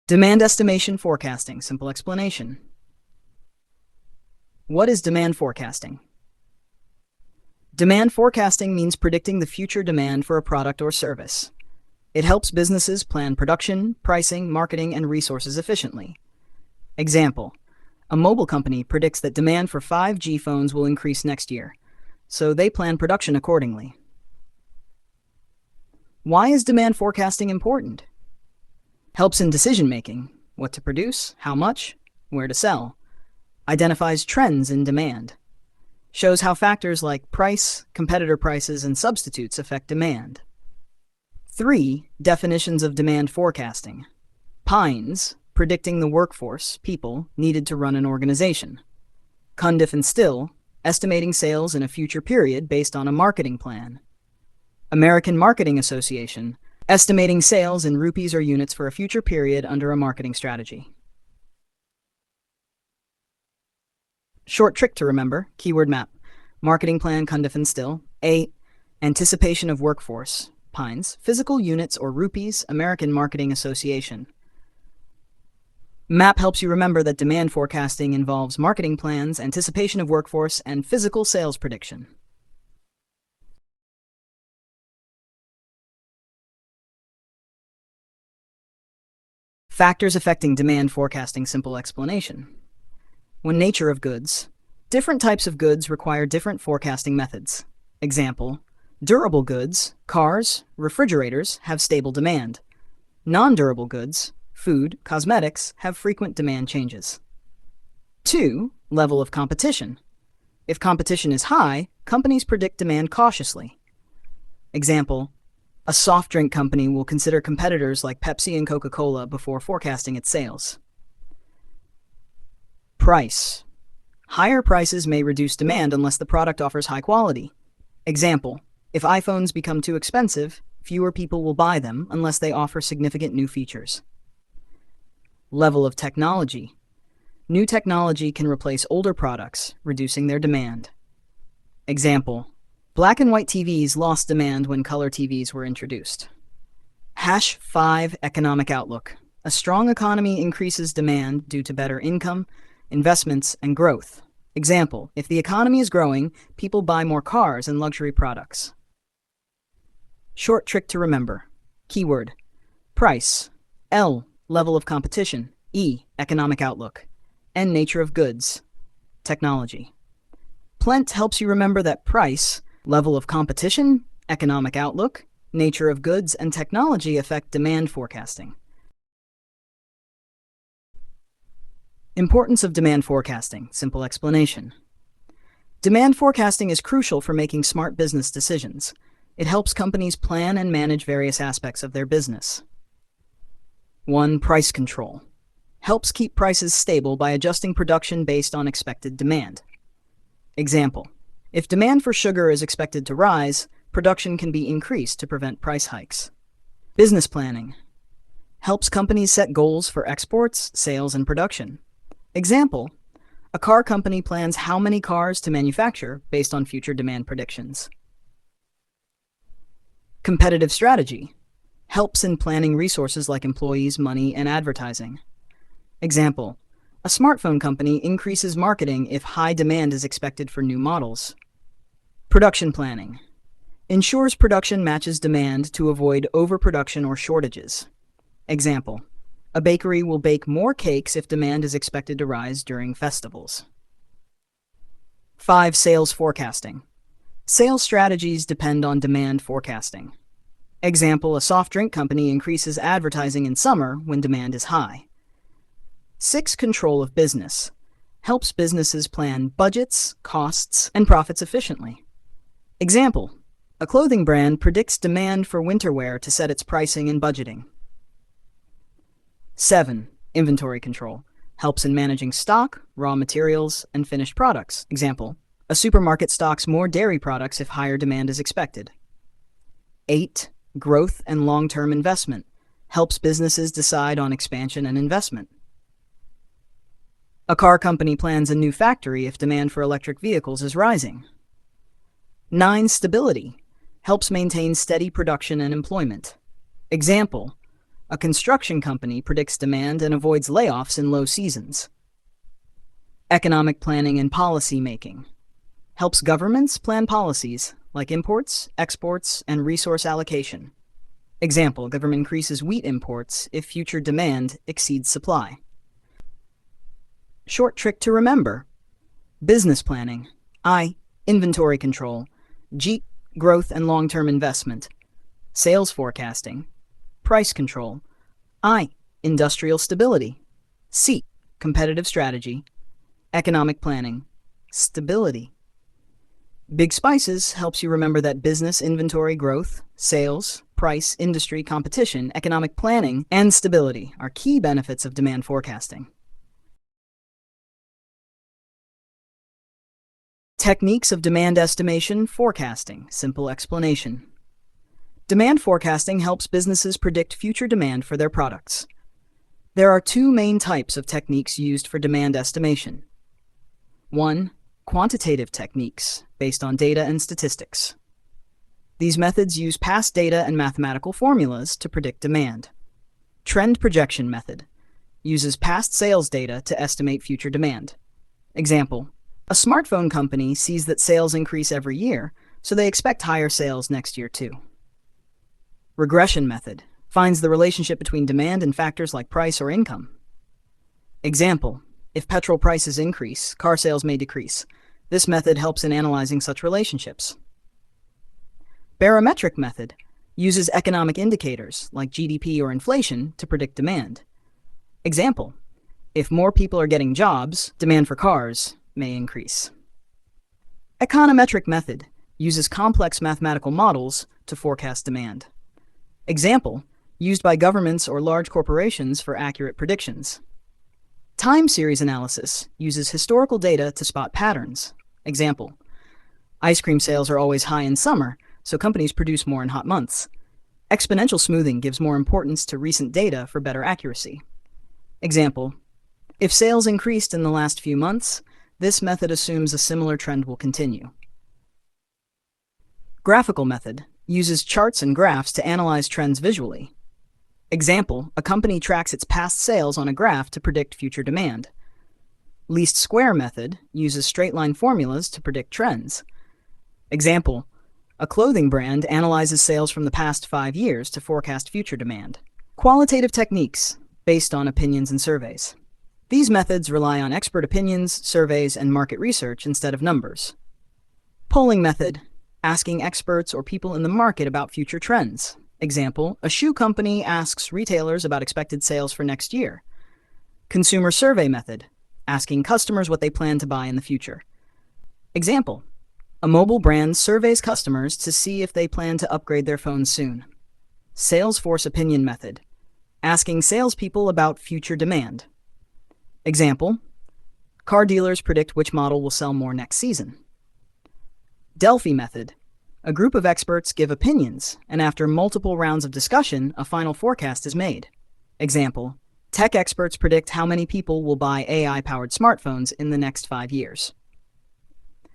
Demand estimation forecasting. Simple explanation. What is demand forecasting? Demand forecasting means predicting the future demand for a product or service. It helps businesses plan production, pricing, marketing, and resources efficiently. Example: a mobile company predicts that demand for 5G phones will increase next year, so they plan production accordingly. Why is demand forecasting important? Helps in decision-making: what to produce, how much, where to sell. Identifies trends in demand. Shows how factors like price, competitor prices, and substitutes affect demand. 3. Definitions of demand forecasting. PINES, predicting the workforce, people, needed to run an organization. CUNDIF and STILL, estimating sales in a future period based on a marketing plan. American Marketing Association, estimating sales in rupees or units for a future period under a marketing strategy. Short trick to remember: keyword map. Marketing plan, CUNDIF and STILL. A. Anticipation of workforce, PINES, physical units or rupees, American Marketing Association. MAP helps you remember that demand forecasting involves marketing plans, anticipation of workforce, and physical sales prediction. Factors affecting demand forecasting. Simple explanation. When nature of goods. Different types of goods require different forecasting methods. Example: durable goods, cars, refrigerators, have stable demand. Non-durable goods, food, cosmetics, have frequent demand changes. 2. Level of competition. If competition is high, companies predict demand cautiously. Example: a soft drink company will consider competitors like Pepsi and Coca-Cola before forecasting its sales. Price. Higher prices may reduce demand unless the product offers high quality. Example: if iPhones become too expensive, fewer people will buy them unless they offer significant new features. Level of technology. New technology can replace older products, reducing their demand. Example: black and white TVs lost demand when color TVs were introduced. #5 Economic Outlook. A strong economy increases demand due to better income, investments, and growth. Example: if the economy is growing, people buy more cars and luxury products. Short trick to remember. Keyword: price. L. Level of competition. E. Economic outlook. N. Nature of goods. Technology. PLENT helps you remember that price, level of competition, economic outlook, nature of goods, and technology affect demand forecasting. Importance of demand forecasting. Simple explanation. Demand forecasting is crucial for making smart business decisions. It helps companies plan and manage various aspects of their business. 1. Price control. Helps keep prices stable by adjusting production based on expected demand. Example: if demand for sugar is expected to rise, production can be increased to prevent price hikes. Business planning. Helps companies set goals for exports, sales, and production. Example: a car company plans how many cars to manufacture based on future demand predictions. Competitive strategy. Helps in planning resources like employees, money, and advertising. Example: a smartphone company increases marketing if high demand is expected for new models. Production planning. Ensures production matches demand to avoid overproduction or shortages. Example: a bakery will bake more cakes if demand is expected to rise during festivals. 5. Sales forecasting. Sales strategies depend on demand forecasting. Example: a soft drink company increases advertising in summer when demand is high. 6. Control of business. Helps businesses plan budgets, costs, and profits efficiently. Example: a clothing brand predicts demand for winter wear to set its pricing and budgeting. 7. Inventory control. Helps in managing stock, raw materials, and finished products. Example: a supermarket stocks more dairy products if higher demand is expected. 8. Growth and long-term investment. Helps businesses decide on expansion and investment. A car company plans a new factory if demand for electric vehicles is rising. 9. Stability. Helps maintain steady production and employment. Example: A construction company predicts demand and avoids layoffs in low seasons. Economic planning and policy making helps governments plan policies like imports, exports, and resource allocation. Example, government increases wheat imports if future demand exceeds supply. Short trick to remember. Business planning. I. Inventory control. G. Growth and long-term investment. Sales forecasting. Price control. I. Industrial stability. C. Competitive strategy. Economic planning. Stability. Big Spices helps you remember that business, inventory, growth, sales, price, industry, competition, economic planning, and stability are key benefits of demand forecasting. Techniques of demand estimation forecasting. Simple explanation. Demand forecasting helps businesses predict future demand for their products. There are two main types of techniques used for demand estimation. 1. Quantitative techniques, based on data and statistics. These methods use past data and mathematical formulas to predict demand. Trend projection method uses past sales data to estimate future demand. Example, a smartphone company sees that sales increase every year, so they expect higher sales next year too. Regression method finds the relationship between demand and factors like price or income. Example, if petrol prices increase, car sales may decrease. This method helps in analyzing such relationships. Barometric method uses economic indicators like GDP or inflation to predict demand. Example, if more people are getting jobs, demand for cars may increase. Econometric method uses complex mathematical models to forecast demand. Example, used by governments or large corporations for accurate predictions. Time series analysis uses historical data to spot patterns. Example, ice cream sales are always high in summer, so companies produce more in hot months. Exponential smoothing gives more importance to recent data for better accuracy. Example, if sales increased in the last few months, this method assumes a similar trend will continue. Graphical method uses charts and graphs to analyze trends visually. Example, a company tracks its past sales on a graph to predict future demand. Least square method uses straight-line formulas to predict trends. Example, a clothing brand analyzes sales from the past 5 years to forecast future demand. Qualitative techniques based on opinions and surveys. These methods rely on expert opinions, surveys, and market research instead of numbers. Polling method, asking experts or people in the market about future trends. Example, a shoe company asks retailers about expected sales for next year. Consumer survey method, asking customers what they plan to buy in the future. Example, a mobile brand surveys customers to see if they plan to upgrade their phones soon. Salesforce opinion method, asking salespeople about future demand. Example, car dealers predict which model will sell more next season. Delphi method, a group of experts give opinions, and after multiple rounds of discussion, a final forecast is made. Example, tech experts predict how many people will buy AI-powered smartphones in the next 5 years.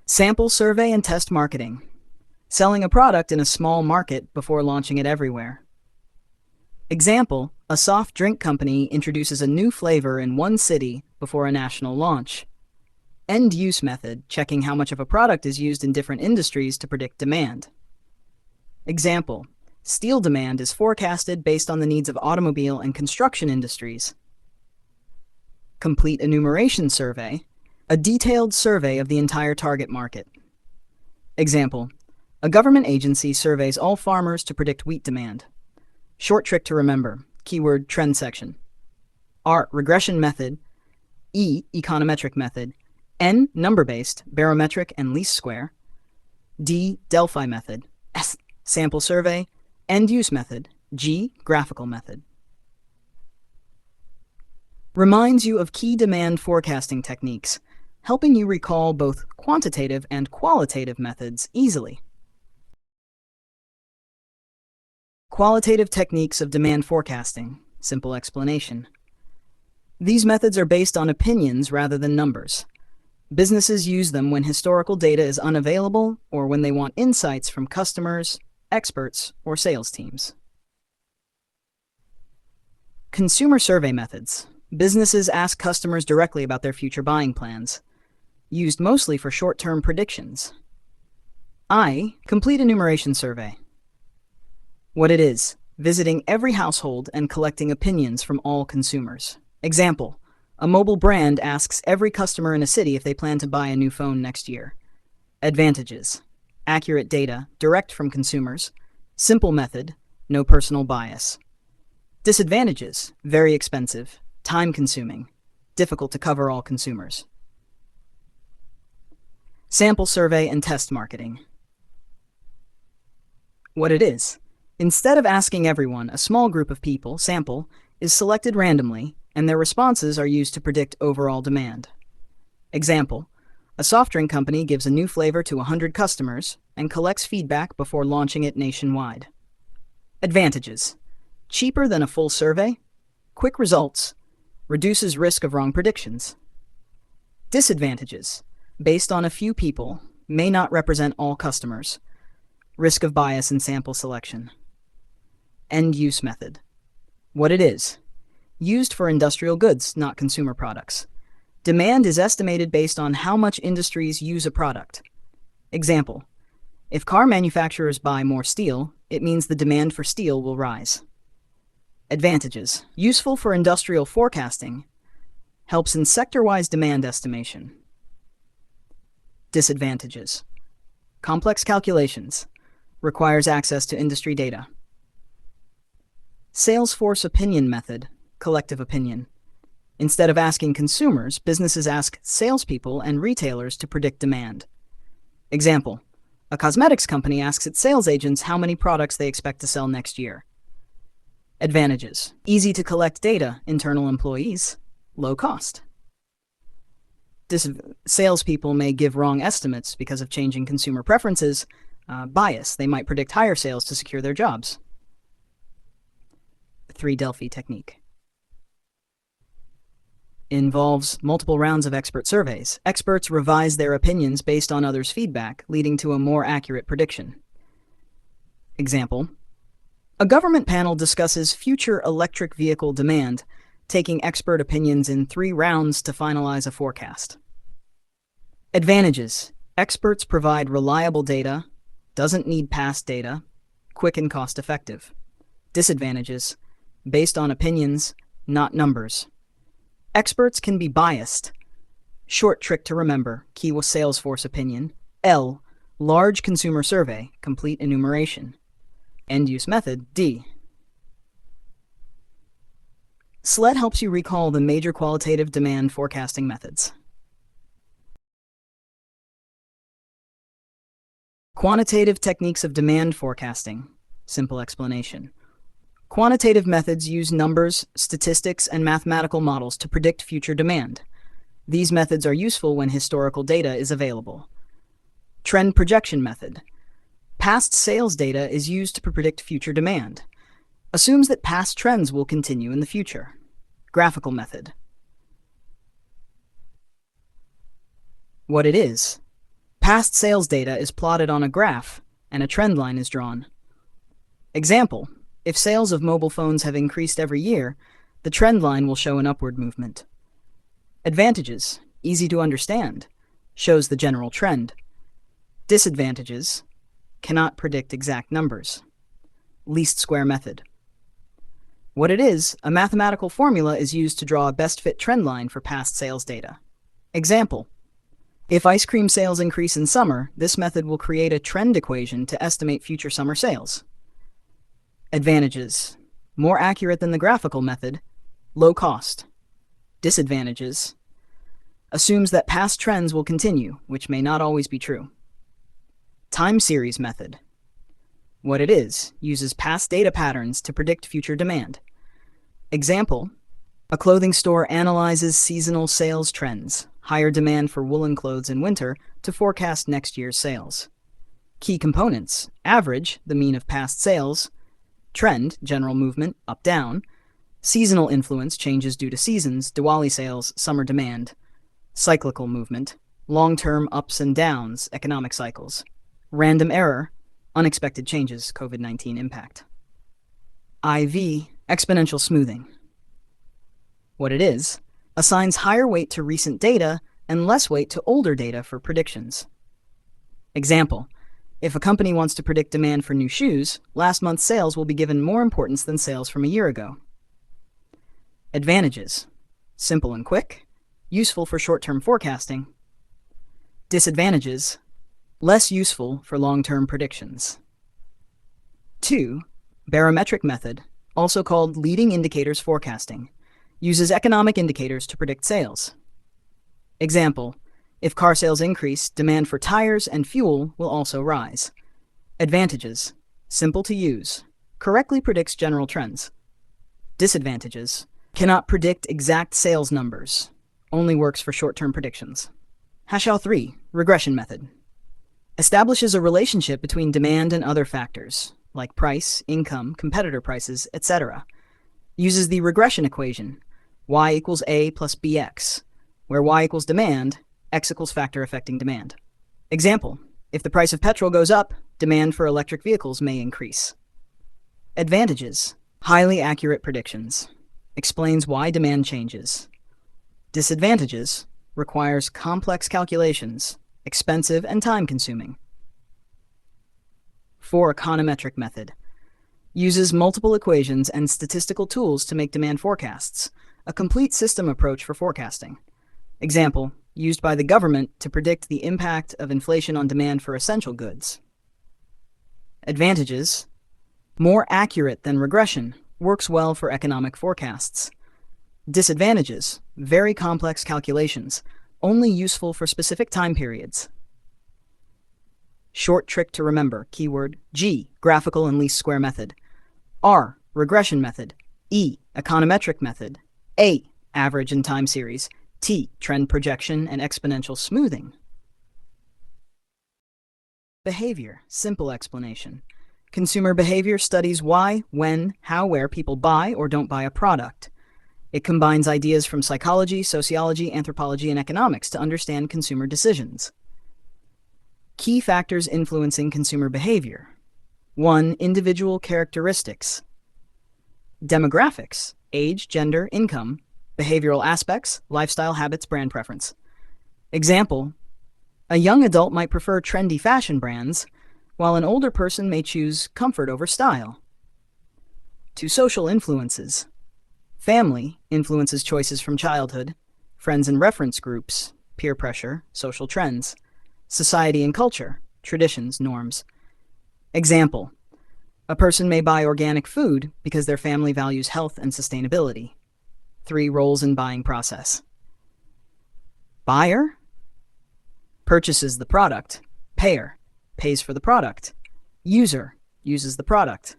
Sample survey and test marketing, selling a product in a small market before launching it everywhere. Example, a soft drink company introduces a new flavor in one city before a national launch. End-use method, checking how much of a product is used in different industries to predict demand. Example, steel demand is forecasted based on the needs of automobile and construction industries. Complete enumeration survey, a detailed survey of the entire target market. Example, a government agency surveys all farmers to predict wheat demand. Short trick to remember, keyword trend section. R, regression method. E, econometric method. N, number-based, barometric and least square. D, Delphi method. S, sample survey. End-use method. G, graphical method. Reminds you of key demand forecasting techniques, helping you recall both quantitative and qualitative methods easily. Qualitative techniques of demand forecasting. Simple explanation. These methods are based on opinions rather than numbers. Businesses use them when historical data is unavailable or when they want insights from customers, experts, or sales teams. Consumer survey methods. Businesses ask customers directly about their future buying plans, used mostly for short-term predictions. I. Complete enumeration survey. What it is: visiting every household and collecting opinions from all consumers. Example: a mobile brand asks every customer in a city if they plan to buy a new phone next year. Advantages: accurate data, direct from consumers. Simple method, no personal bias. Disadvantages: very expensive, time-consuming, difficult to cover all consumers. Sample survey and test marketing. What it is: instead of asking everyone, a small group of people, sample, is selected randomly, and their responses are used to predict overall demand. Example: a soft drink company gives a new flavor to 100 customers and collects feedback before launching it nationwide. Advantages: cheaper than a full survey, quick results, reduces risk of wrong predictions. Disadvantages: based on a few people, may not represent all customers, risk of bias in sample selection. End-use method. What it is: used for industrial goods, not consumer products. Demand is estimated based on how much industries use a product. Example: if car manufacturers buy more steel, it means the demand for steel will rise. Advantages: useful for industrial forecasting, helps in sector-wise demand estimation. Disadvantages: complex calculations, requires access to industry data. Salesforce opinion method, collective opinion. Instead of asking consumers, businesses ask salespeople and retailers to predict demand. Example: a cosmetics company asks its sales agents how many products they expect to sell next year. Advantages: easy to collect data, internal employees, low cost. Salespeople may give wrong estimates because of changing consumer preferences. Bias: they might predict higher sales to secure their jobs. 3 Delphi technique. Involves multiple rounds of expert surveys. Experts revise their opinions based on others' feedback, leading to a more accurate prediction. Example: a government panel discusses future electric vehicle demand, taking expert opinions in 3 rounds to finalize a forecast. Advantages: experts provide reliable data, doesn't need past data, quick and cost-effective. Disadvantages: based on opinions, not numbers. Experts can be biased. Short trick to remember, key was Salesforce opinion. L, large consumer survey, complete enumeration. End-use method, D. SLED helps you recall the major qualitative demand forecasting methods. Quantitative techniques of demand forecasting. Simple explanation. Quantitative methods use numbers, statistics, and mathematical models to predict future demand. These methods are useful when historical data is available. Trend projection method. Past sales data is used to predict future demand. Assumes that past trends will continue in the future. Graphical method. What it is: past sales data is plotted on a graph, and a trend line is drawn. Example: if sales of mobile phones have increased every year, the trend line will show an upward movement. Advantages: easy to understand, shows the general trend. Disadvantages: cannot predict exact numbers. Least square method. What it is: a mathematical formula is used to draw a best fit trend line for past sales data. Example: if ice cream sales increase in summer, this method will create a trend equation to estimate future summer sales. Advantages: more accurate than the graphical method, low cost. Disadvantages: assumes that past trends will continue, which may not always be true. Time series method. What it is: uses past data patterns to predict future demand. Example: a clothing store analyzes seasonal sales trends, higher demand for woolen clothes in winter, to forecast next year's sales. Key components: average, the mean of past sales; trend, general movement, up, down; seasonal influence, changes due to seasons, Diwali sales, summer demand; cyclical movement, long-term ups and downs, economic cycles; random error, unexpected changes, COVID-19 impact. IV, exponential smoothing. what it is, assigns higher weight to recent data and less weight to older data for predictions. Example, if a company wants to predict demand for new shoes, last month's sales will be given more importance than sales from a year ago. Advantages: simple and quick, useful for short-term forecasting. Disadvantages: less useful for long-term predictions. 2. Barometric method, also called leading indicators forecasting, uses economic indicators to predict sales. Example, if car sales increase, demand for tires and fuel will also rise. Advantages: simple to use, correctly predicts general trends. Disadvantages: cannot predict exact sales numbers, only works for short-term predictions. Haskell 3, regression method, establishes a relationship between demand and other factors, like price, income, competitor prices, etc. Uses the regression equation, y equals a plus bx, where y equals demand, x equals factor affecting demand. Example, if the price of petrol goes up, demand for electric vehicles may increase. Advantages: highly accurate predictions, explains why demand changes. Disadvantages: requires complex calculations, expensive and time-consuming. 4. Econometric method, uses multiple equations and statistical tools to make demand forecasts, a complete system approach for forecasting. Example, used by the government to predict the impact of inflation on demand for essential goods. Advantages: more accurate than regression, works well for economic forecasts. Disadvantages: very complex calculations, only useful for specific time periods. Short trick to remember, keyword G, graphical and least square method, R, regression method, E, econometric method, A, average and time series, T, trend projection and exponential smoothing. Behavior, simple explanation. Consumer behavior studies why, when, how, where people buy or don't buy a product. It combines ideas from psychology, sociology, anthropology, and economics to understand consumer decisions. Key factors influencing consumer behavior. 1. Individual characteristics. Demographics, age, gender, income, behavioral aspects, lifestyle habits, brand preference. Example, a young adult might prefer trendy fashion brands, while an older person may choose comfort over style. 2. Social influences. Family influences choices from childhood, friends and reference groups, peer pressure, social trends, society and culture, traditions, norms. Example, a person may buy organic food because their family values health and sustainability. 3. Roles in buying process. Buyer purchases the product. Payer pays for the product. User uses the product.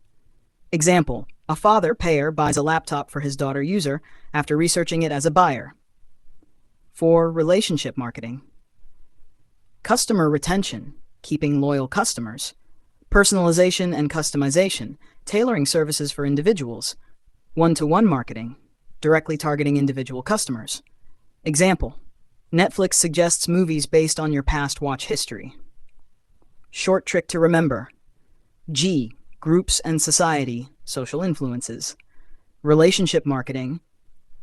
Example, a father payer buys a laptop for his daughter user after researching it as a buyer. 4. Relationship marketing. Customer retention, keeping loyal customers. Personalization and customization, tailoring services for individuals. One-to-one marketing, directly targeting individual customers. Example, Netflix suggests movies based on your past watch history. Short trick to remember. G, groups and society, social influences. Relationship marketing.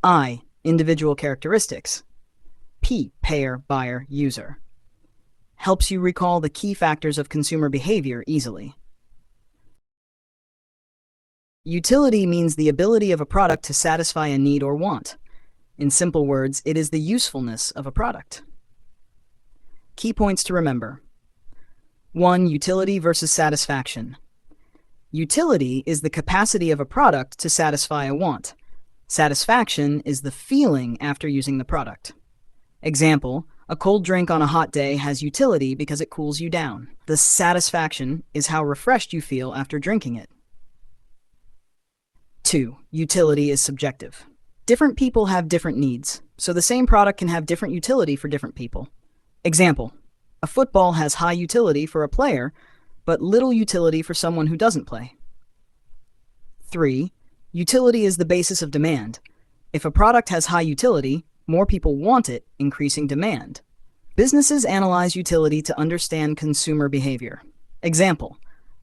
I, individual characteristics. P, payer, buyer, user. Helps you recall the key factors of consumer behavior easily. Utility means the ability of a product to satisfy a need or want. In simple words, it is the usefulness of a product. Key points to remember. 1. Utility versus satisfaction. Utility is the capacity of a product to satisfy a want. Satisfaction is the feeling after using the product. Example, a cold drink on a hot day has utility because it cools you down. The satisfaction is how refreshed you feel after drinking it. 2. Utility is subjective. Different people have different needs, so the same product can have different utility for different people. Example, a football has high utility for a player, but little utility for someone who doesn't play. 3. Utility is the basis of demand. If a product has high utility, more people want it, increasing demand. Businesses analyze utility to understand consumer behavior. Example,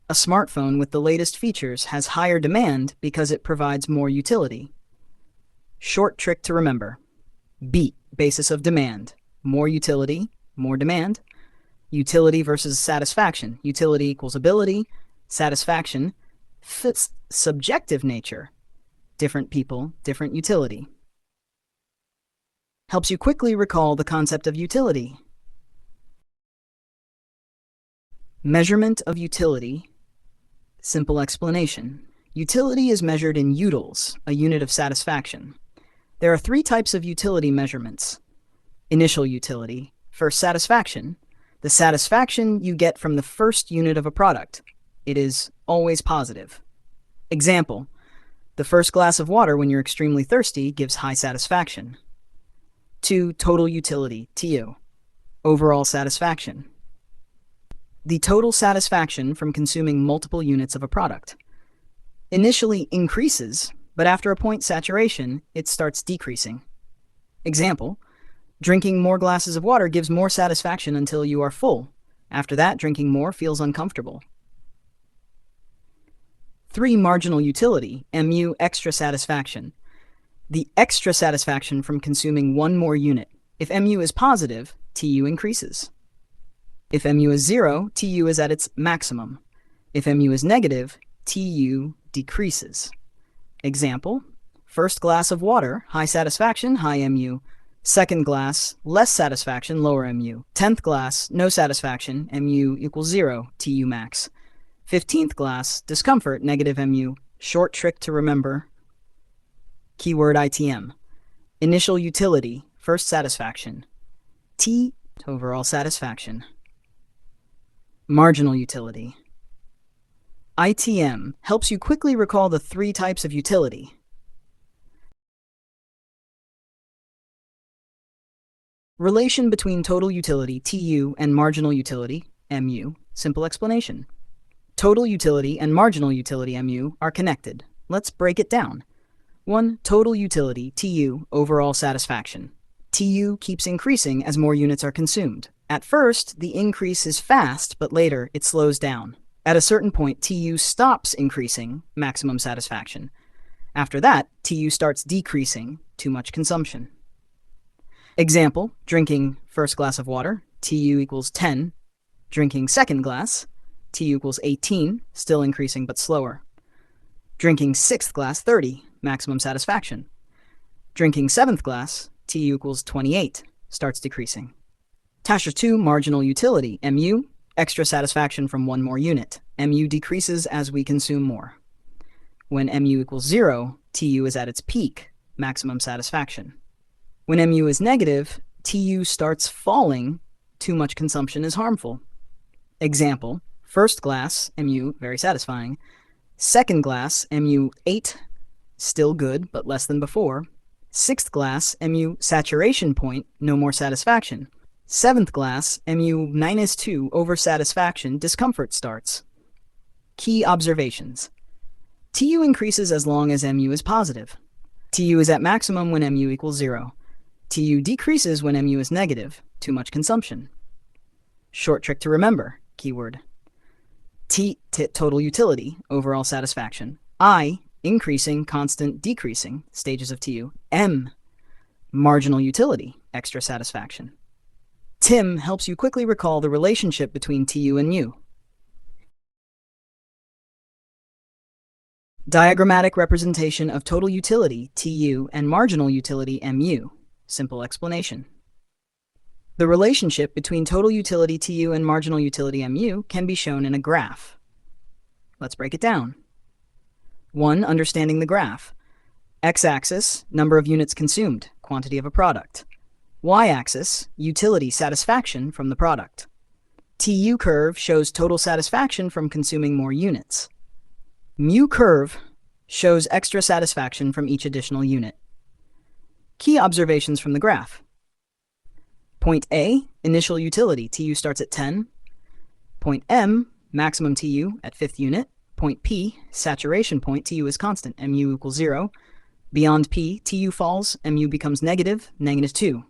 a smartphone with the latest features has higher demand because it provides more utility. Short trick to remember. BEAT, basis of demand. More utility, more demand. Utility versus satisfaction. Utility equals ability. Satisfaction fits subjective nature. Different people, different utility. Helps you quickly recall the concept of utility. Measurement of utility. Simple explanation. Utility is measured in utils, a unit of satisfaction. There are 3 types of utility measurements. Initial utility. First, satisfaction. The satisfaction you get from the first unit of a product. It is always positive. Example, the first glass of water when you're extremely thirsty gives high satisfaction. 2. Total utility, TU. Overall satisfaction. The total satisfaction from consuming multiple units of a product. Initially increases, but after a point saturation, it starts decreasing. Example, drinking more glasses of water gives more satisfaction until you are full. After that, drinking more feels uncomfortable. 3. Marginal utility, MU, extra satisfaction. The extra satisfaction from consuming one more unit. If MU is positive, TU increases. If MU is 0, TU is at its maximum. If MU is negative, TU decreases. Example, first glass of water, high satisfaction, high MU. Second glass, less satisfaction, lower MU. 10th glass, no satisfaction, MU equals 0, TU max. 15th glass, discomfort, negative MU. Short trick to remember. Keyword ITM. Initial utility, first satisfaction. T, overall satisfaction. Marginal utility. ITM helps you quickly recall the 3 types of utility. Relation between total utility, TU, and marginal utility, MU. Simple explanation. Total utility and marginal utility, MU, are connected. Let's break it down. 1. Total utility, TU, overall satisfaction. TU keeps increasing as more units are consumed. At first, the increase is fast, but later it slows down. At a certain point, TU stops increasing, maximum satisfaction. After that, TU starts decreasing, too much consumption. Example, drinking first glass of water, TU equals 10. Drinking second glass, TU equals 18, still increasing but slower. Drinking sixth glass, 30, maximum satisfaction. Drinking seventh glass, TU equals 28, starts decreasing. Tasha 2, marginal utility, MU, extra satisfaction from one more unit. MU decreases as we consume more. When MU equals 0, TU is at its peak, maximum satisfaction. When MU is negative, TU starts falling, too much consumption is harmful. Example, first glass, MU, very satisfying. Second glass, MU 8, still good, but less than before. Sixth glass, MU saturation point, no more satisfaction. Seventh glass, MU -2, over-satisfaction, discomfort starts. Key observations. TU increases as long as MU is positive. TU is at maximum when MU equals 0. TU decreases when MU is negative, too much consumption. Short trick to remember, keyword. T, total utility, overall satisfaction. I, increasing, constant, decreasing, stages of TU. M, marginal utility, extra satisfaction. TIM helps you quickly recall the relationship between TU and MU. Diagrammatic representation of total utility, TU, and marginal utility, MU. Simple explanation. The relationship between total utility, TU, and marginal utility, MU, can be shown in a graph. Let's break it down. 1. Understanding the graph. X-axis, number of units consumed, quantity of a product. Y-axis, utility, satisfaction from the product. TU curve shows total satisfaction from consuming more units. Mu curve shows extra satisfaction from each additional unit. Key observations from the graph. Point A, initial utility, TU starts at 10. Point M, maximum TU at 5th unit. Point P, saturation point, TU is constant, MU equals 0. Beyond P, TU falls, MU becomes negative, -2,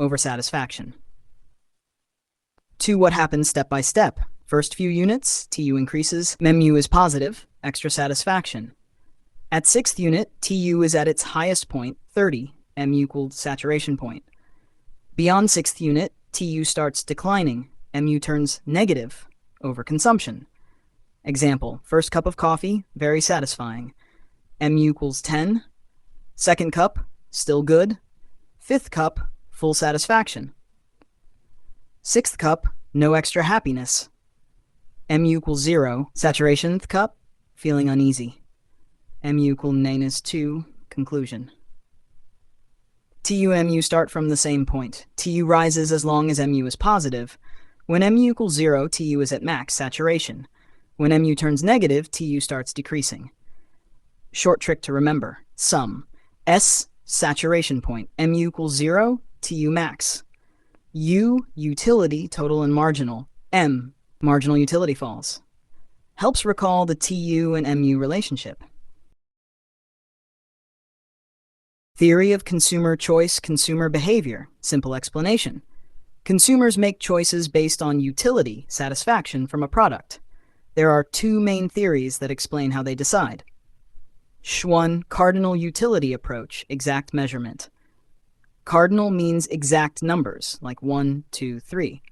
oversatisfaction. 2. What happens step by step? First few units, TU increases, MU is positive, extra satisfaction. At sixth unit, TU is at its highest point, 30, mu equals saturation point. Beyond sixth unit, TU starts declining, mu turns negative, overconsumption. Example, first cup of coffee, very satisfying, mu equals 10. Second cup, still good. Fifth cup, full satisfaction. Sixth cup, no extra happiness, mu equals 0. Saturationth cup, feeling uneasy, mu equals -2, conclusion. TU and mu start from the same point. TU rises as long as mu is positive. When mu equals 0, TU is at max saturation. When mu turns negative, TU starts decreasing. Short trick to remember, sum. S, saturation point, mu equals 0, TU max. U, utility, total and marginal. M, marginal utility falls. Helps recall the TU and mu relationship. Theory of consumer choice, consumer behavior. Simple explanation. Consumers make choices based on utility, satisfaction from a product. There are two main theories that explain how they decide. Sh1, cardinal utility approach, exact measurement. Cardinal means exact numbers, like 1, 2, 3.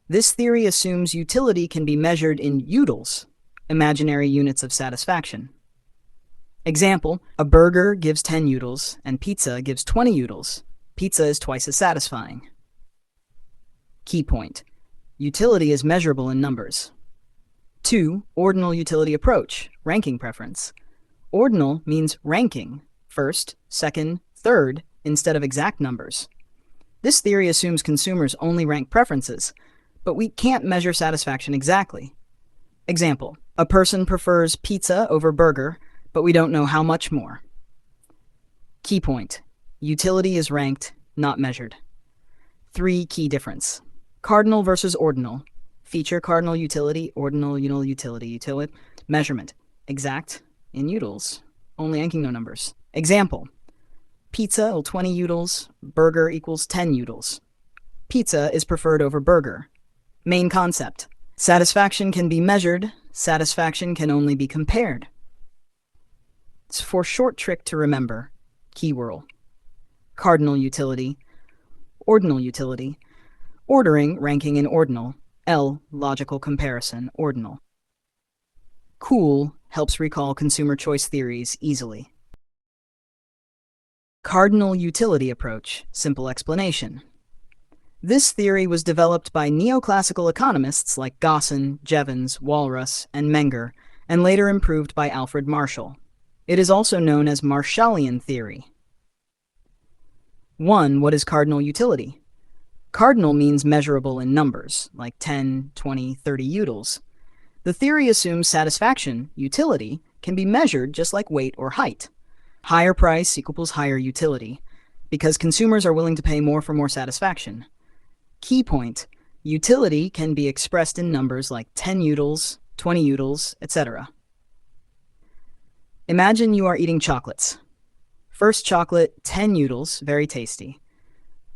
This theory assumes utility can be measured in utils, imaginary units of satisfaction. Example, a burger gives 10 utils and pizza gives 20 utils. Pizza is twice as satisfying. Key point. Utility is measurable in numbers. 2. Ordinal utility approach, ranking preference. Ordinal means ranking, first, second, third, instead of exact numbers. This theory assumes consumers only rank preferences, but we can't measure satisfaction exactly. Example, a person prefers pizza over burger, but we don't know how much more. Key point. Utility is ranked, not measured. 3. Key difference. Cardinal versus ordinal. Feature cardinal utility, ordinal utility. Measurement. Exact in utils. Only ranking no numbers. Example. Pizza equals 20 utils, burger equals 10 utils. Pizza is preferred over burger. Main concept. Satisfaction can be measured, satisfaction can only be compared. For short trick to remember, keyword. Cardinal utility, ordinal utility, ordering, ranking in ordinal, L, logical comparison, ordinal. Cool helps recall consumer choice theories easily. Cardinal utility approach, simple explanation. This theory was developed by neoclassical economists like Gosson, Jevons, Walras, and Menger, and later improved by Alfred Marshall. It is also known as Marshallian theory. 1. What is cardinal utility? Cardinal means measurable in numbers, like 10, 20, 30 utils. The theory assumes satisfaction, utility, can be measured just like weight or height. Higher price equals higher utility, because consumers are willing to pay more for more satisfaction. Key point, utility can be expressed in numbers like 10 utils, 20 utils, etc. Imagine you are eating chocolates. First chocolate, 10 utils, very tasty.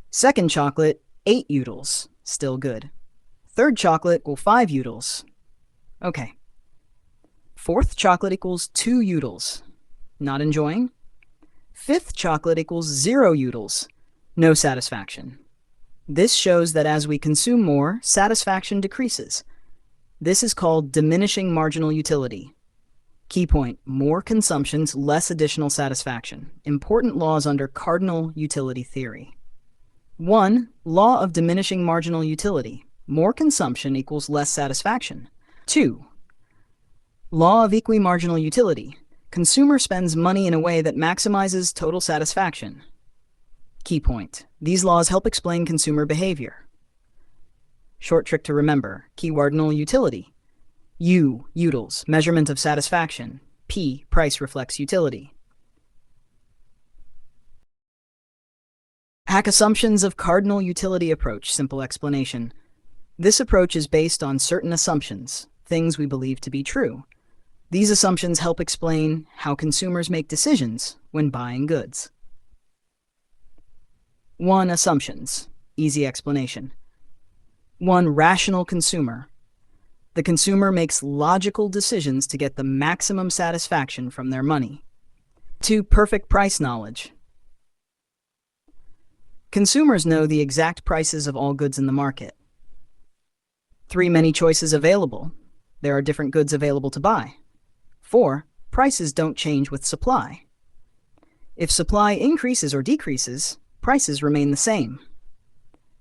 Second chocolate, 8 utils, still good. Third chocolate, 5 utils. Okay. Fourth chocolate equals 2 utils. Not enjoying? Fifth chocolate equals 0 utils. No satisfaction. This shows that as we consume more, satisfaction decreases. This is called diminishing marginal utility. Key point, more consumptions, less additional satisfaction. Important laws under cardinal utility theory. 1. Law of diminishing marginal utility. More consumption equals less satisfaction. 2. Law of equimarginal utility. Consumer spends money in a way that maximizes total satisfaction. Key point, these laws help explain consumer behavior. Short trick to remember, keywordinal utility. U, utils, measurement of satisfaction. P, price reflects utility. Hack assumptions of cardinal utility approach, simple explanation. This approach is based on certain assumptions, things we believe to be true. These assumptions help explain how consumers make decisions when buying goods. 1. Assumptions. Easy explanation. 1. Rational consumer. The consumer makes logical decisions to get the maximum satisfaction from their money. 2. Perfect price knowledge. Consumers know the exact prices of all goods in the market. 3. Many choices available. There are different goods available to buy. 4. Prices don't change with supply. If supply increases or decreases, prices remain the same.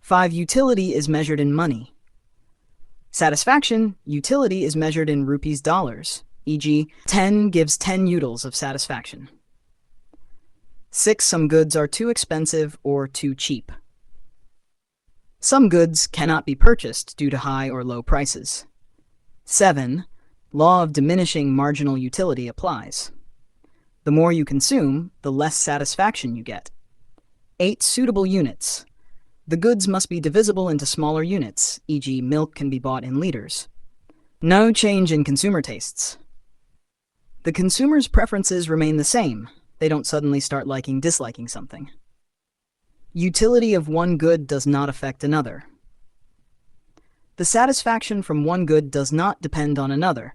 5. Utility is measured in money. Satisfaction, utility is measured in rupees dollars, e.g., 10 gives 10 utils of satisfaction. 6. Some goods are too expensive or too cheap. Some goods cannot be purchased due to high or low prices. 7. Law of diminishing marginal utility applies. The more you consume, the less satisfaction you get. 8. Suitable units. The goods must be divisible into smaller units, e.g., milk can be bought in liters. No change in consumer tastes. The consumer's preferences remain the same. They don't suddenly start disliking something. Utility of one good does not affect another. The satisfaction from one good does not depend on another,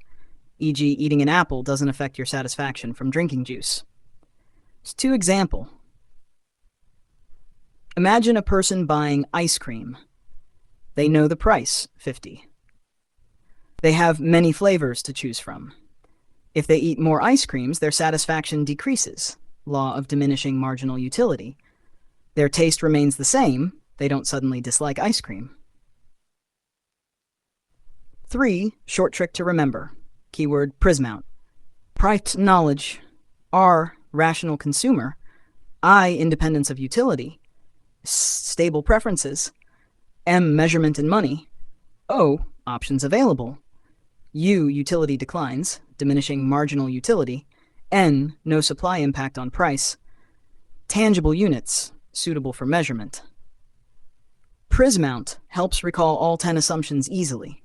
e.g., eating an apple doesn't affect your satisfaction from drinking juice. 2 examples. Imagine a person buying ice cream. They know the price, 50. They have many flavors to choose from. If they eat more ice creams, their satisfaction decreases, law of diminishing marginal utility. Their taste remains the same, they don't suddenly dislike ice cream. 3. Short trick to remember. Keyword Prismount. Price knowledge. R. Rational consumer. I. Independence of utility. Stable preferences. M. Measurement in money. O. Options available. U. Utility declines, diminishing marginal utility. N. No supply impact on price. Tangible units, suitable for measurement. Prismount helps recall all 10 assumptions easily.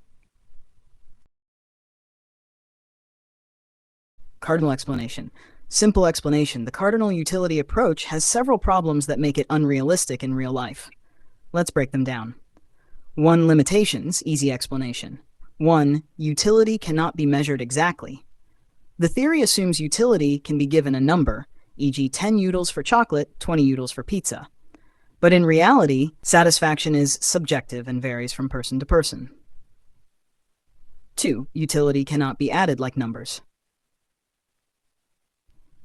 Cardinal explanation. Simple explanation. The cardinal utility approach has several problems that make it unrealistic in real life. Let's break them down. 1. Limitations. Easy explanation. 1. Utility cannot be measured exactly. The theory assumes utility can be given a number, e.g. 10 utils for chocolate, 20 utils for pizza. But in reality, satisfaction is subjective and varies from person to person. 2. Utility cannot be added like numbers.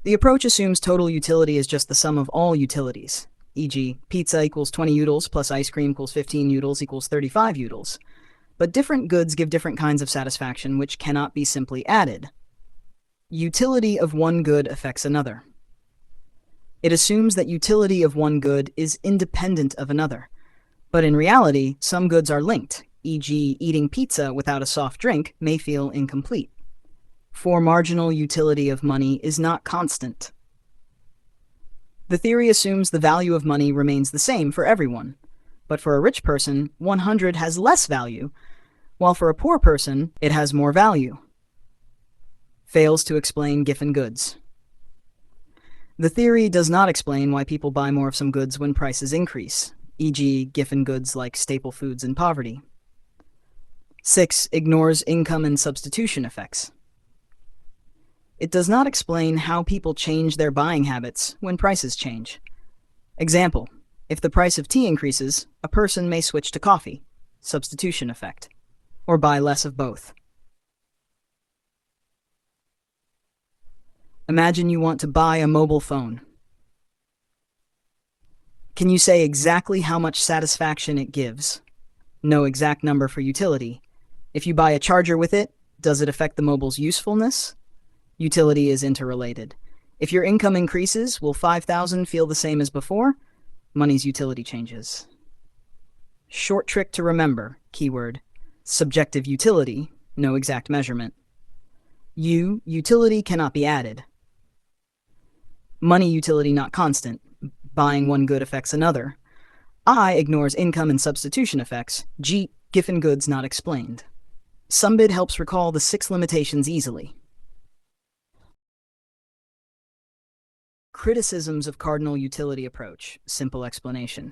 The approach assumes total utility is just the sum of all utilities, e.g., pizza equals 20 utils plus ice cream equals 15 utils equals 35 utils. But different goods give different kinds of satisfaction which cannot be simply added. Utility of one good affects another. It assumes that utility of one good is independent of another. But in reality, some goods are linked, e.g., eating pizza without a soft drink may feel incomplete. 4. Marginal utility of money is not constant. The theory assumes the value of money remains the same for everyone, but for a rich person, 100 has less value, while for a poor person, it has more value. Fails to explain given goods. The theory does not explain why people buy more of some goods when prices increase, e.g., given goods like staple foods in poverty. 6. Ignores income and substitution effects. It does not explain how people change their buying habits when prices change. Example, if the price of tea increases, a person may switch to coffee, substitution effect, or buy less of both. Imagine you want to buy a mobile phone. Can you say exactly how much satisfaction it gives? No exact number for utility. If you buy a charger with it, does it affect the mobile's usefulness? Utility is interrelated. If your income increases, will 5,000 feel the same as before? Money's utility changes. Short trick to remember, keyword. Subjective utility, no exact measurement. U, utility cannot be added. Money utility not constant. Buying one good affects another. I ignores income and substitution effects. G, given goods not explained. Sumbid helps recall the 6 limitations easily. Criticisms of cardinal utility approach. Simple explanation.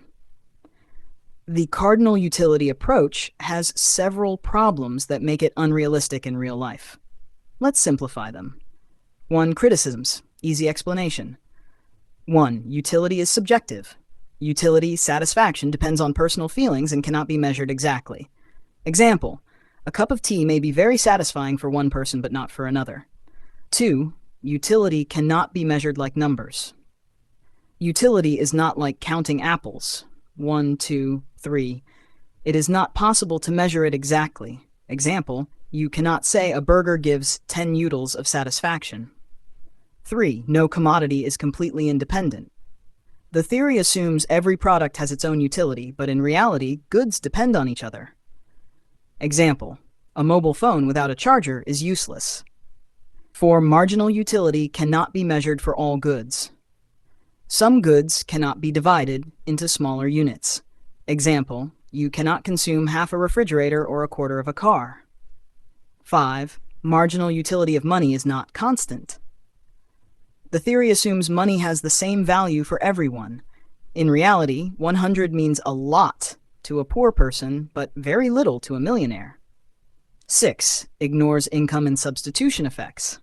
The cardinal utility approach has several problems that make it unrealistic in real life. Let's simplify them. 1. Criticisms. Easy explanation. 1. Utility is subjective. Utility satisfaction depends on personal feelings and cannot be measured exactly. Example, a cup of tea may be very satisfying for one person but not for another. 2. Utility cannot be measured like numbers. Utility is not like counting apples. 1, 2, 3. It is not possible to measure it exactly. Example, you cannot say a burger gives 10 utils of satisfaction. 3. No commodity is completely independent. The theory assumes every product has its own utility, but in reality, goods depend on each other. Example, a mobile phone without a charger is useless. 4. Marginal utility cannot be measured for all goods. Some goods cannot be divided into smaller units. Example, you cannot consume half a refrigerator or a quarter of a car. 5. Marginal utility of money is not constant. The theory assumes money has the same value for everyone. In reality, 100 means a lot to a poor person, but very little to a millionaire. 6. Ignores income and substitution effects.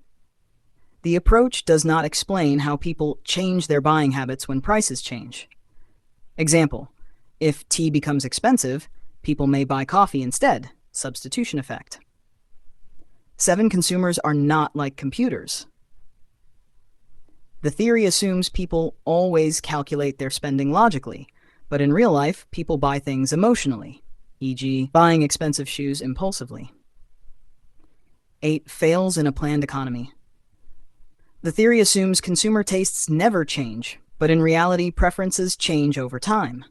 The approach does not explain how people change their buying habits when prices change. Example, if tea becomes expensive, people may buy coffee instead. Substitution effect. 7. Consumers are not like computers. The theory assumes people always calculate their spending logically, but in real life, people buy things emotionally, e.g., buying expensive shoes impulsively. 8. Fails in a planned economy. The theory assumes consumer tastes never change, but in reality, preferences change over time.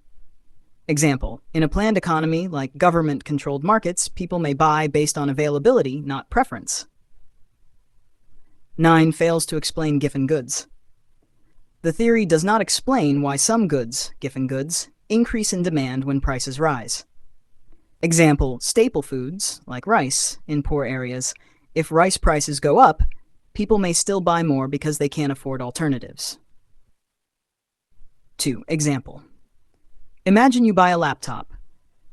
Example, in a planned economy like government-controlled markets, people may buy based on availability, not preference. 9. Fails to explain given goods. The theory does not explain why some goods, given goods, increase in demand when prices rise. Example, staple foods, like rice, in poor areas, if rice prices go up, people may still buy more because they can't afford alternatives. 2. Example. Imagine you buy a laptop.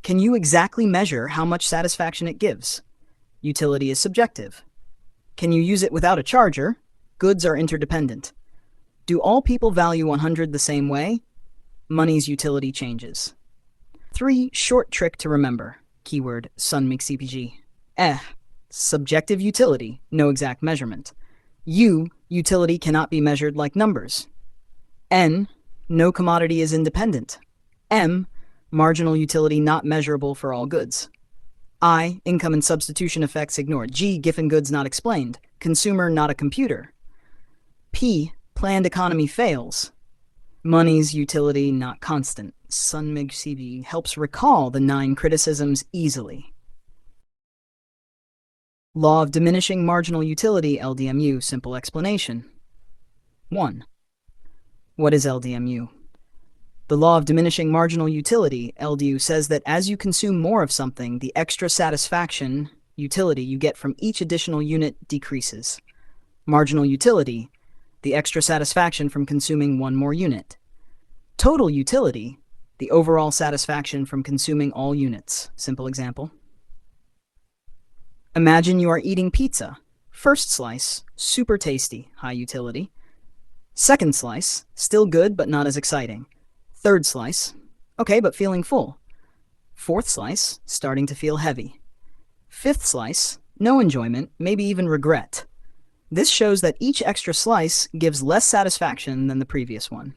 Can you exactly measure how much satisfaction it gives? Utility is subjective. Can you use it without a charger? Goods are interdependent. Do all people value 100 the same way? Money's utility changes. 3. Short trick to remember. Keyword, CPG. Subjective utility, no exact measurement. Utility cannot be measured like numbers. N. No commodity is independent. Marginal utility not measurable for all goods. I. Income and substitution effects ignored. G. Given goods not explained. Consumer not a computer. P. Planned economy fails. Money's utility not constant. CB helps recall the 9 criticisms easily. Law of diminishing marginal utility, LDMU, simple explanation. 1. What is LDMU? The law of diminishing marginal utility, LDU, says that as you consume more of something, the extra satisfaction, utility, you get from each additional unit decreases. Marginal utility, the extra satisfaction from consuming one more unit. Total utility, the overall satisfaction from consuming all units. Simple example. Imagine you are eating pizza. First slice, super tasty, high utility. Second slice, still good but not as exciting. Third slice, okay but feeling full. Fourth slice, starting to feel heavy. Fifth slice, no enjoyment, maybe even regret. This shows that each extra slice gives less satisfaction than the previous one.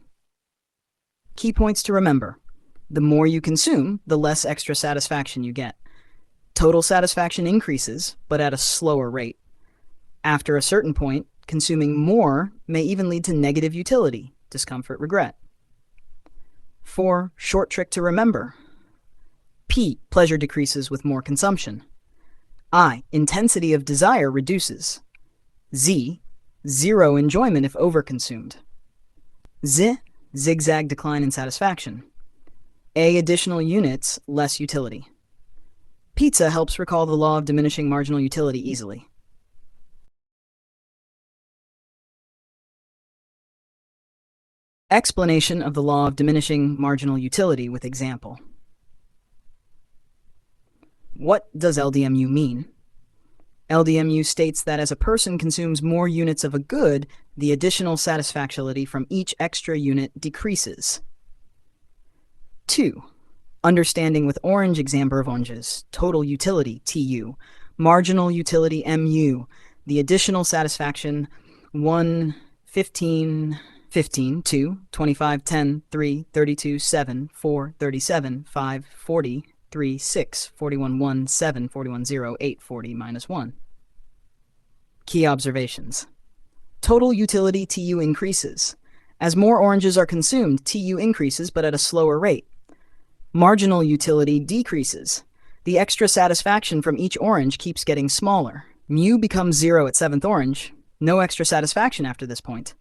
Key points to remember. The more you consume, the less extra satisfaction you get. Total satisfaction increases, but at a slower rate. After a certain point, consuming more may even lead to negative utility, discomfort, regret. 4. Short trick to remember. P. Pleasure decreases with more consumption. I. Intensity of desire reduces. Z. Zero enjoyment if overconsumed. Z. Zigzag decline in satisfaction. A. Additional units, less utility. Pizza helps recall the law of diminishing marginal utility easily. Explanation of the law of diminishing marginal utility with example. What does LDMU mean? LDMU states that as a person consumes more units of a good, the additional satisfactionality from each extra unit decreases. 2. Understanding with orange example of oranges. Total utility, TU. Marginal utility, MU. The additional satisfaction, 1, 15, 15, 2, 25, 10, 3, 32, 7, 4, 37, 5, 40, 3, 6, 41, 1, 7, 41, 0, 8, 40, minus 1. Key observations. Total utility, TU, increases. As more oranges are consumed, TU increases, but at a slower rate. Marginal utility decreases. The extra satisfaction from each orange keeps getting smaller. Mu becomes 0 at 7th orange. No extra satisfaction after this point.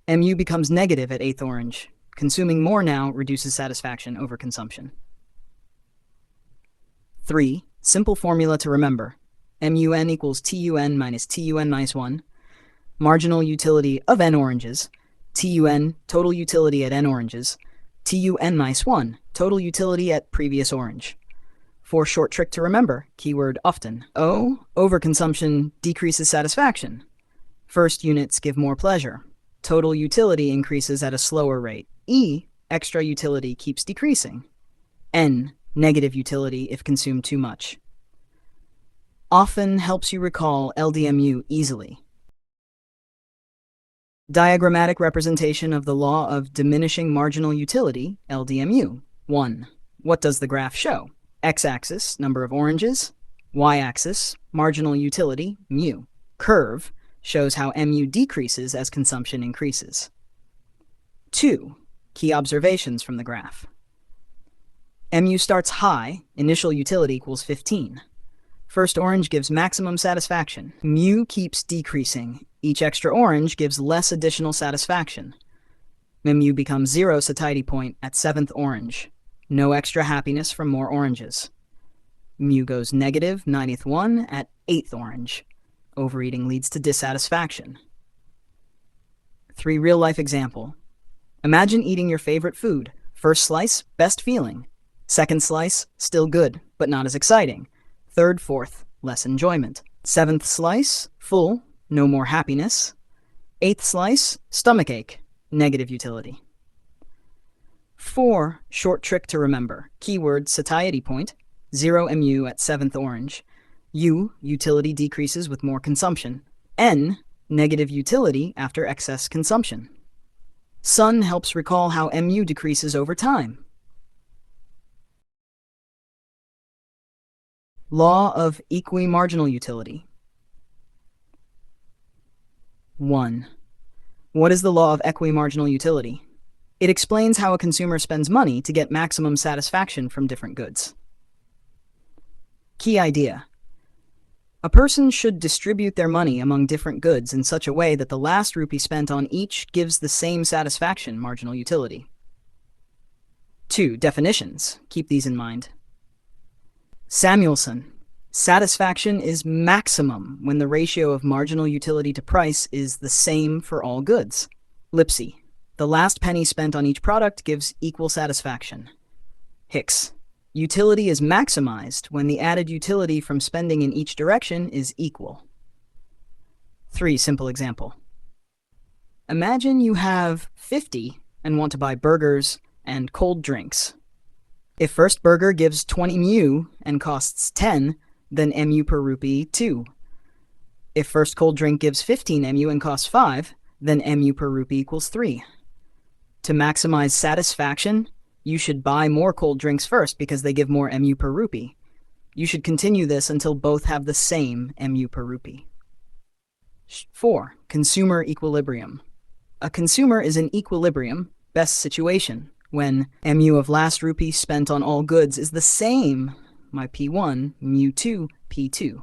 Mu becomes negative at 8th orange. Consuming more now reduces satisfaction over consumption. 3. Simple formula to remember. MUN equals TUN minus TUN minus 1. Marginal utility of n oranges. TUN, total utility at n oranges. TUN minus 1, total utility at previous orange. For short trick to remember, keyword often. O, overconsumption decreases satisfaction. First units give more pleasure. Total utility increases at a slower rate. E, extra utility keeps decreasing. N, negative utility if consumed too much. Often helps you recall LDMU easily. Diagrammatic representation of the law of diminishing marginal utility, LDMU. 1. What does the graph show? X-axis, number of oranges. Y-axis, marginal utility, mu. Curve shows how MU decreases as consumption increases. 2. Key observations from the graph. MU starts high, initial utility equals 15. First orange gives maximum satisfaction. Mu keeps decreasing. Each extra orange gives less additional satisfaction. Mu becomes 0 satiety point at 7th orange. No extra happiness from more oranges. Mu goes negative 90th one at 8th orange. Overeating leads to dissatisfaction. 3 real-life example. Imagine eating your favorite food. First slice, best feeling. Second slice, still good, but not as exciting. Third, fourth, less enjoyment. 7th slice, full, no more happiness. 8th slice, stomachache, negative utility. 4. Short trick to remember. Keyword satiety point, 0 MU at 7th orange. U, utility decreases with more consumption. N, negative utility after excess consumption. Sun helps recall how MU decreases over time. Law of equi-marginal utility. 1. What is the law of equi-marginal utility? It explains how a consumer spends money to get maximum satisfaction from different goods. Key idea. A person should distribute their money among different goods in such a way that the last rupee spent on each gives the same satisfaction, marginal utility. 2. Definitions. Keep these in mind. Samuelson. Satisfaction is maximum when the ratio of marginal utility to price is the same for all goods. Lipsy. The last penny spent on each product gives equal satisfaction. Hicks. Utility is maximized when the added utility from spending in each direction is equal. 3. Simple example. Imagine you have 50 and want to buy burgers and cold drinks. If first burger gives 20 mu and costs 10, then MU per rupee 2. If first cold drink gives 15 MU and costs 5, then MU per rupee equals 3. To maximize satisfaction, you should buy more cold drinks first because they give more MU per rupee. You should continue this until both have the same MU per rupee. 4. Consumer equilibrium. A consumer is in equilibrium, best situation, when MU of last rupee spent on all goods is the same, my P1, mu2, P2.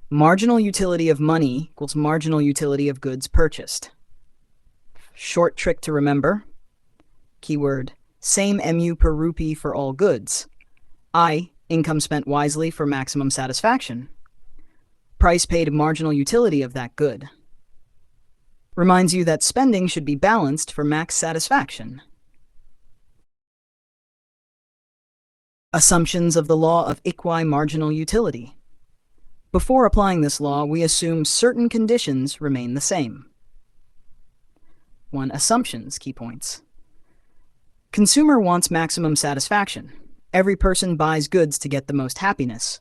Marginal utility of money equals marginal utility of goods purchased. Short trick to remember. Keyword, same MU per rupee for all goods. I, income spent wisely for maximum satisfaction. Price paid marginal utility of that good. Reminds you that spending should be balanced for max satisfaction. Assumptions of the law of equi-marginal utility. Before applying this law, we assume certain conditions remain the same. 1. Assumptions, key points. Consumer wants maximum satisfaction. Every person buys goods to get the most happiness.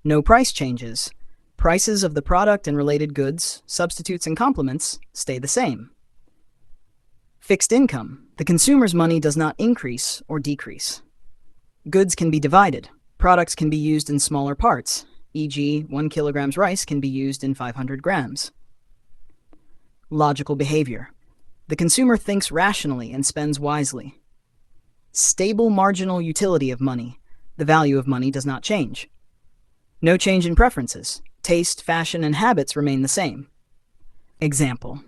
No price changes. Prices of the product and related goods, substitutes and complements, stay the same. Fixed income. The consumer's money does not increase or decrease. Goods can be divided. Products can be used in smaller parts, e.g., 1 kilogram rice can be used in 500 grams. Logical behavior. The consumer thinks rationally and spends wisely. Stable marginal utility of money. The value of money does not change. No change in preferences. Taste, fashion, and habits remain the same. Example.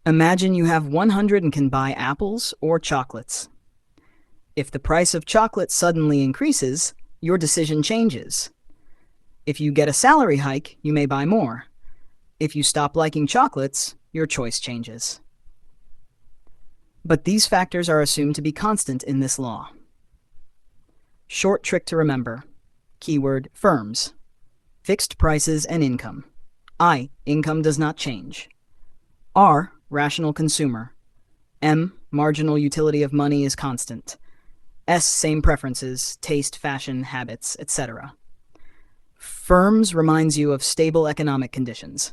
Imagine you have 100 and can buy apples or chocolates. If the price of chocolate suddenly increases, your decision changes. If you get a salary hike, you may buy more. If you stop liking chocolates, your choice changes. But these factors are assumed to be constant in this law. Short trick to remember. Keyword, firms. Fixed prices and income. I, income does not change. R, rational consumer. M, marginal utility of money is constant. S, same preferences, taste, fashion, habits, etc. Firms reminds you of stable economic conditions.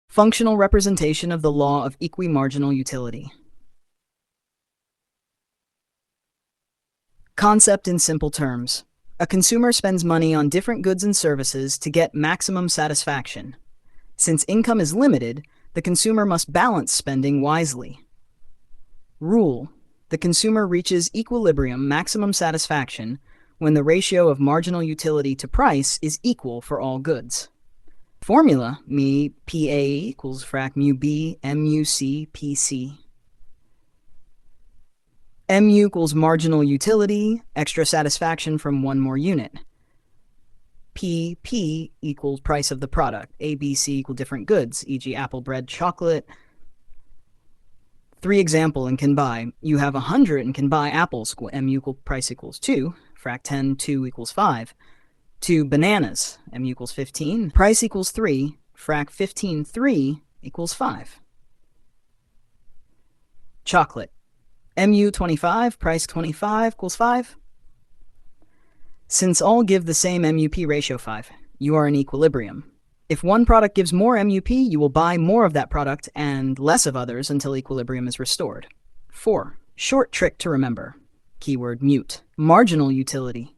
Functional representation of the law of equimarginal utility. Concept in simple terms. A consumer spends money on different goods and services to get maximum satisfaction. Since income is limited, the consumer must balance spending wisely. Rule. The consumer reaches equilibrium maximum satisfaction when the ratio of marginal utility to price is equal for all goods. Formula, mu PA equals frac mu B mu C PC. Mu equals marginal utility, extra satisfaction from one more unit. PP equals price of the product. A, B, C equal different goods, e.g. apple, bread, chocolate. 3 example and can buy. You have 100 and can buy apples. Mu equal price equals 2. Frac 10, 2 equals 5. 2 bananas. Mu equals 15. Price equals 3. Frac 15, 3 equals 5. Chocolate. Mu 25, price 25 equals 5. Since all give the same MUP ratio 5, you are in equilibrium. If one product gives more MUP, you will buy more of that product and less of others until equilibrium is restored. 4. Short trick to remember. Keyword mute. Marginal utility.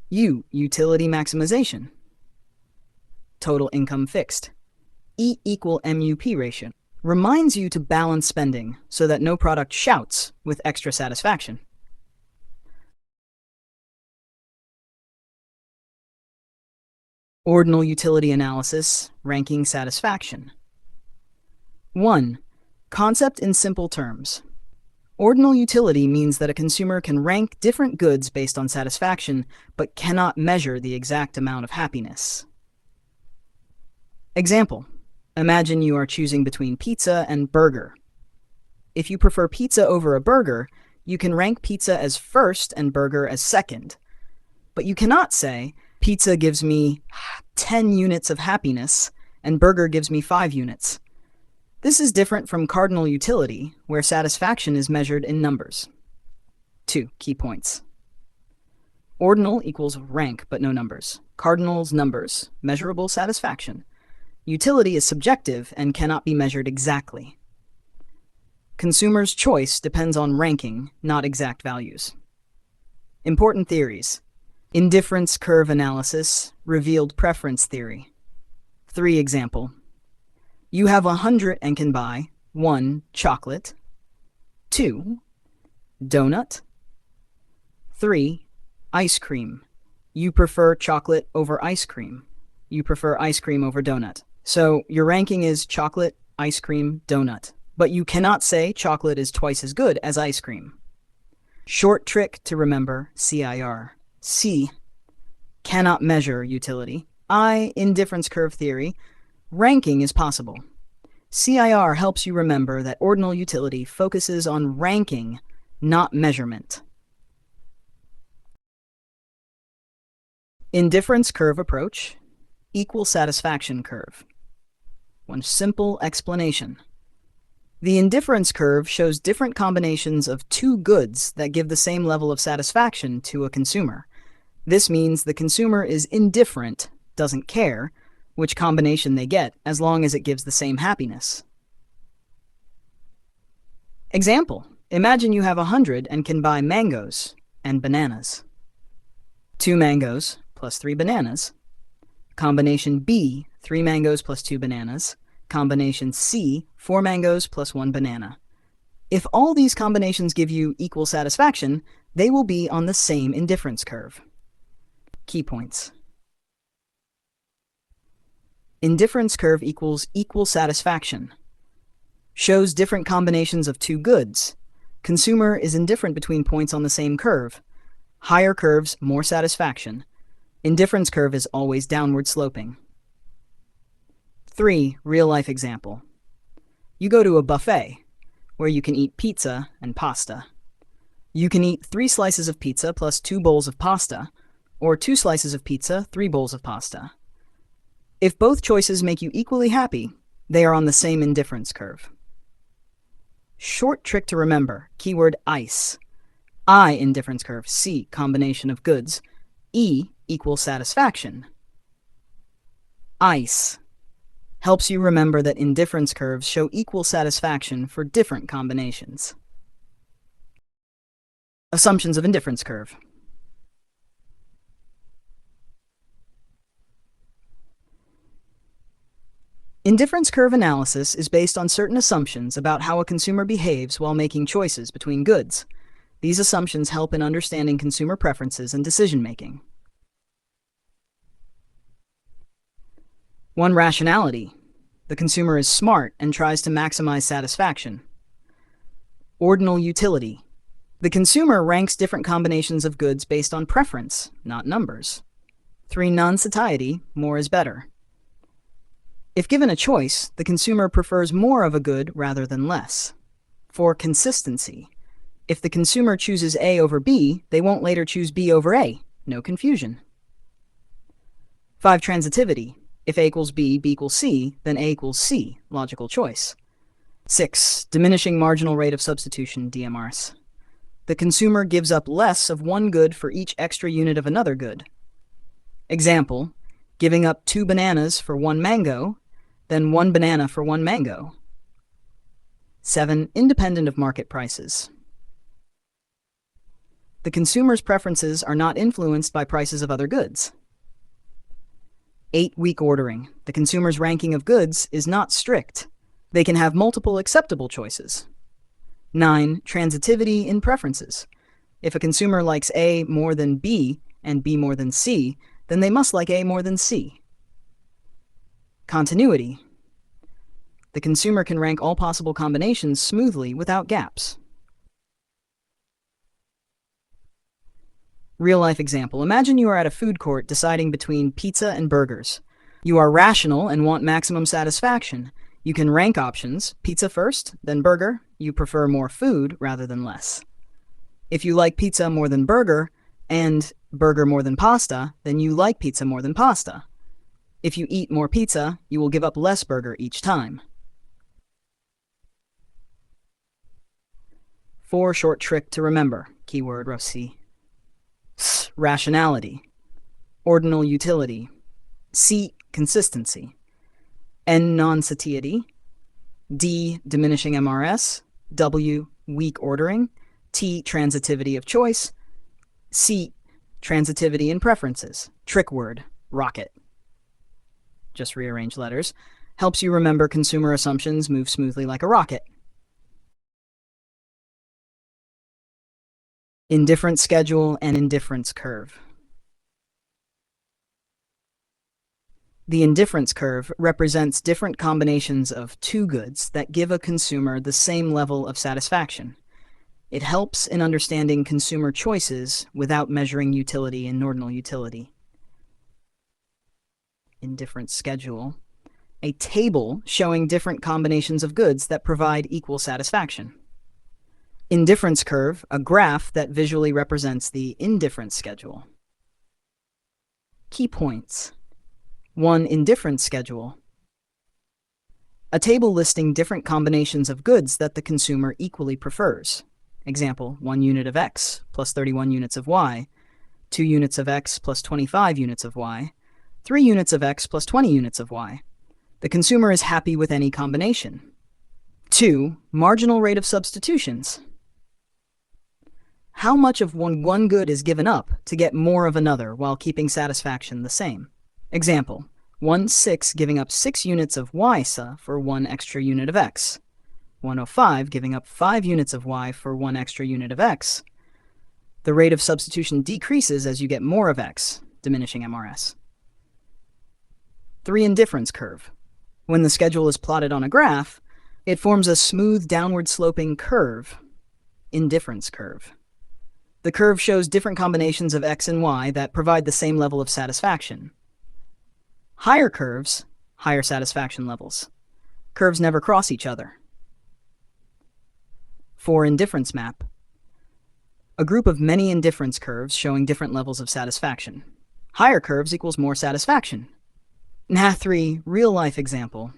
U, utility maximization. Total income fixed. E equal MUP ratio. Reminds you to balance spending so that no product shouts with extra satisfaction. Ordinal utility analysis, ranking satisfaction. 1. Concept in simple terms. Ordinal utility means that a consumer can rank different goods based on satisfaction, but cannot measure the exact amount of happiness. Example. Imagine you are choosing between pizza and burger. If you prefer pizza over a burger, you can rank pizza as first and burger as second. But you cannot say, pizza gives me 10 units of happiness and burger gives me 5 units. This is different from cardinal utility, where satisfaction is measured in numbers. 2 key points. Ordinal equals rank but no numbers. Cardinals, numbers. Measurable satisfaction. Utility is subjective and cannot be measured exactly. Consumer's choice depends on ranking, not exact values. Important theories. Indifference curve analysis, revealed preference theory. 3 example. You have 100 and can buy 1. Chocolate, 2. Donut, 3. Ice cream. You prefer chocolate over ice cream. You prefer ice cream over donut. So your ranking is chocolate, ice cream, donut. But you cannot say chocolate is twice as good as ice cream. Short trick to remember, CIR. C. Cannot measure utility. I. Indifference curve theory. Ranking is possible. CIR helps you remember that ordinal utility focuses on ranking, not measurement. Indifference curve approach, equal satisfaction curve. One simple explanation. The indifference curve shows different combinations of two goods that give the same level of satisfaction to a consumer. This means the consumer is indifferent, doesn't care, which combination they get as long as it gives the same happiness. Example: imagine you have 100 and can buy mangoes and bananas. 2 mangoes plus 3 bananas. Combination B, 3 mangoes plus 2 bananas. Combination C, 4 mangoes plus 1 banana. If all these combinations give you equal satisfaction, they will be on the same indifference curve. Key points. Indifference curve equals equal satisfaction. Shows different combinations of two goods. Consumer is indifferent between points on the same curve. Higher curves, more satisfaction. Indifference curve is always downward sloping. 3. Real-life example. You go to a buffet, where you can eat pizza and pasta. You can eat 3 slices of pizza plus 2 bowls of pasta, or 2 slices of pizza, 3 bowls of pasta. If both choices make you equally happy, they are on the same indifference curve. Short trick to remember, keyword ICE. I, indifference curve. C, combination of goods. E, equal satisfaction. ICE helps you remember that indifference curves show equal satisfaction for different combinations. Assumptions of indifference curve. Indifference curve analysis is based on certain assumptions about how a consumer behaves while making choices between goods. These assumptions help in understanding consumer preferences and decision-making. 1. Rationality. The consumer is smart and tries to maximize satisfaction. Ordinal utility. The consumer ranks different combinations of goods based on preference, not numbers. 3. Non-satiety. More is better. If given a choice, the consumer prefers more of a good rather than less. 4. Consistency. If the consumer chooses A over B, they won't later choose B over A. No confusion. 5. Transitivity. If A equals B, B equals C, then A equals C. Logical choice. 6. Diminishing marginal rate of substitution, DMRS. The consumer gives up less of one good for each extra unit of another good. Example: giving up 2 bananas for 1 mango, then 1 banana for 1 mango. 7. Independent of market prices. The consumer's preferences are not influenced by prices of other goods. 8. Weak ordering. The consumer's ranking of goods is not strict. They can have multiple acceptable choices. 9. Transitivity in preferences. If a consumer likes A more than B and B more than C, then they must like A more than C. Continuity. The consumer can rank all possible combinations smoothly without gaps. Real-life example. Imagine you are at a food court deciding between pizza and burgers. You are rational and want maximum satisfaction. You can rank options: pizza first, then burger. You prefer more food rather than less. If you like pizza more than burger and burger more than pasta, then you like pizza more than pasta. If you eat more pizza, you will give up less burger each time. 4. Short trick to remember, keyword C. S, rationality. Ordinal utility. C, consistency. N, non-satiety. D, diminishing MRS. W, weak ordering. T, transitivity of choice. C, transitivity in preferences. Trick word, rocket. Just rearrange letters. Helps you remember consumer assumptions move smoothly like a rocket. Indifference schedule and indifference curve. The indifference curve represents different combinations of two goods that give a consumer the same level of satisfaction. It helps in understanding consumer choices without measuring utility and ordinal utility. Indifference schedule. A table showing different combinations of goods that provide equal satisfaction. Indifference curve, a graph that visually represents the indifference schedule. Key points. 1. Indifference schedule. A table listing different combinations of goods that the consumer equally prefers. Example, 1 unit of X plus 31 units of Y, 2 units of X plus 25 units of Y, 3 units of X plus 20 units of Y. The consumer is happy with any combination. 2. Marginal rate of substitutions. How much of one good is given up to get more of another while keeping satisfaction the same? Example, 1/6 giving up 6 units of Y for 1 extra unit of X. 105 giving up 5 units of Y for 1 extra unit of X. The rate of substitution decreases as you get more of X, diminishing MRS. 3. Indifference curve. When the schedule is plotted on a graph, it forms a smooth downward sloping curve, indifference curve. The curve shows different combinations of X and Y that provide the same level of satisfaction. Higher curves, higher satisfaction levels. Curves never cross each other. 4. Indifference map. A group of many indifference curves showing different levels of satisfaction. Higher curves equals more satisfaction. 3. Real-life example.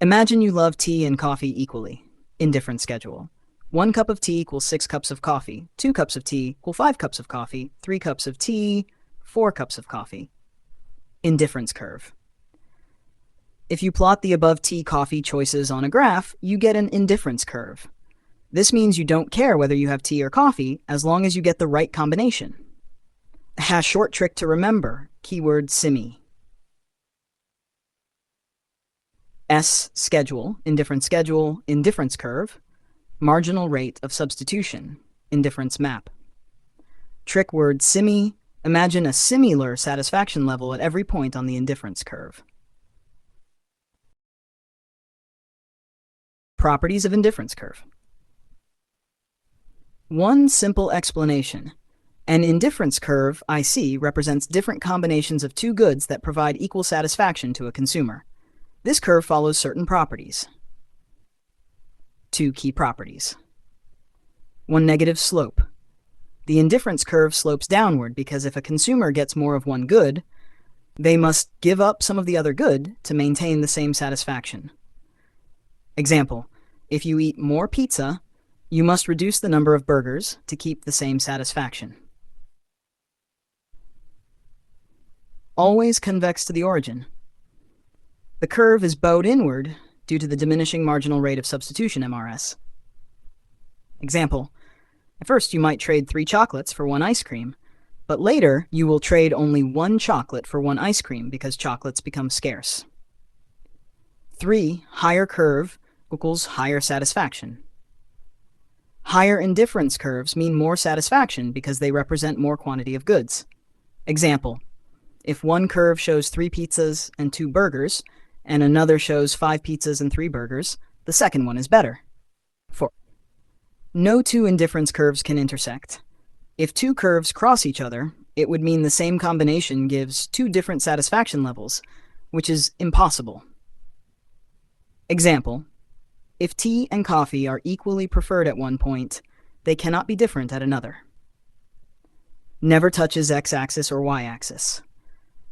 Imagine you love tea and coffee equally. Indifference schedule. 1 cup of tea equals 6 cups of coffee. 2 cups of tea equal 5 cups of coffee. 3 cups of tea, 4 cups of coffee. Indifference curve. If you plot the above tea-coffee choices on a graph, you get an indifference curve. This means you don't care whether you have tea or coffee as long as you get the right combination. A short trick to remember, keyword SIMI. S, schedule, indifference curve, marginal rate of substitution, indifference map. Trick word SIMI, imagine a similar satisfaction level at every point on the indifference curve. Properties of indifference curve. One simple explanation. An indifference curve, IC, represents different combinations of 2 goods that provide equal satisfaction to a consumer. This curve follows certain properties. 2 key properties. 1. Negative slope. The indifference curve slopes downward because if a consumer gets more of one good, they must give up some of the other good to maintain the same satisfaction. Example, if you eat more pizza, you must reduce the number of burgers to keep the same satisfaction. Always convex to the origin. The curve is bowed inward due to the diminishing marginal rate of substitution, MRS. Example, at first you might trade 3 chocolates for 1 ice cream, but later you will trade only 1 chocolate for 1 ice cream because chocolates become scarce. 3. Higher curve equals higher satisfaction. Higher indifference curves mean more satisfaction because they represent more quantity of goods. Example, if one curve shows 3 pizzas and 2 burgers, and another shows 5 pizzas and 3 burgers, the second one is better. 4. No 2 indifference curves can intersect. If 2 curves cross each other, it would mean the same combination gives 2 different satisfaction levels, which is impossible. Example, if tea and coffee are equally preferred at one point, they cannot be different at another. Never touches x-axis or y-axis.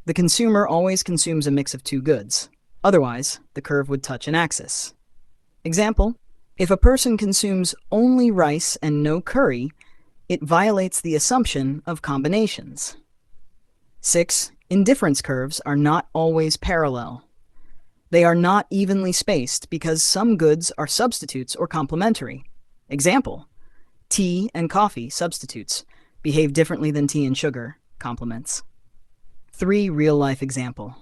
The consumer always consumes a mix of 2 goods. Otherwise, the curve would touch an axis. Example, if a person consumes only rice and no curry, it violates the assumption of combinations. 6. Indifference curves are not always parallel. They are not evenly spaced because some goods are substitutes or complementary. Example, tea and coffee, substitutes, behave differently than tea and sugar, complements. 3. Real-life example.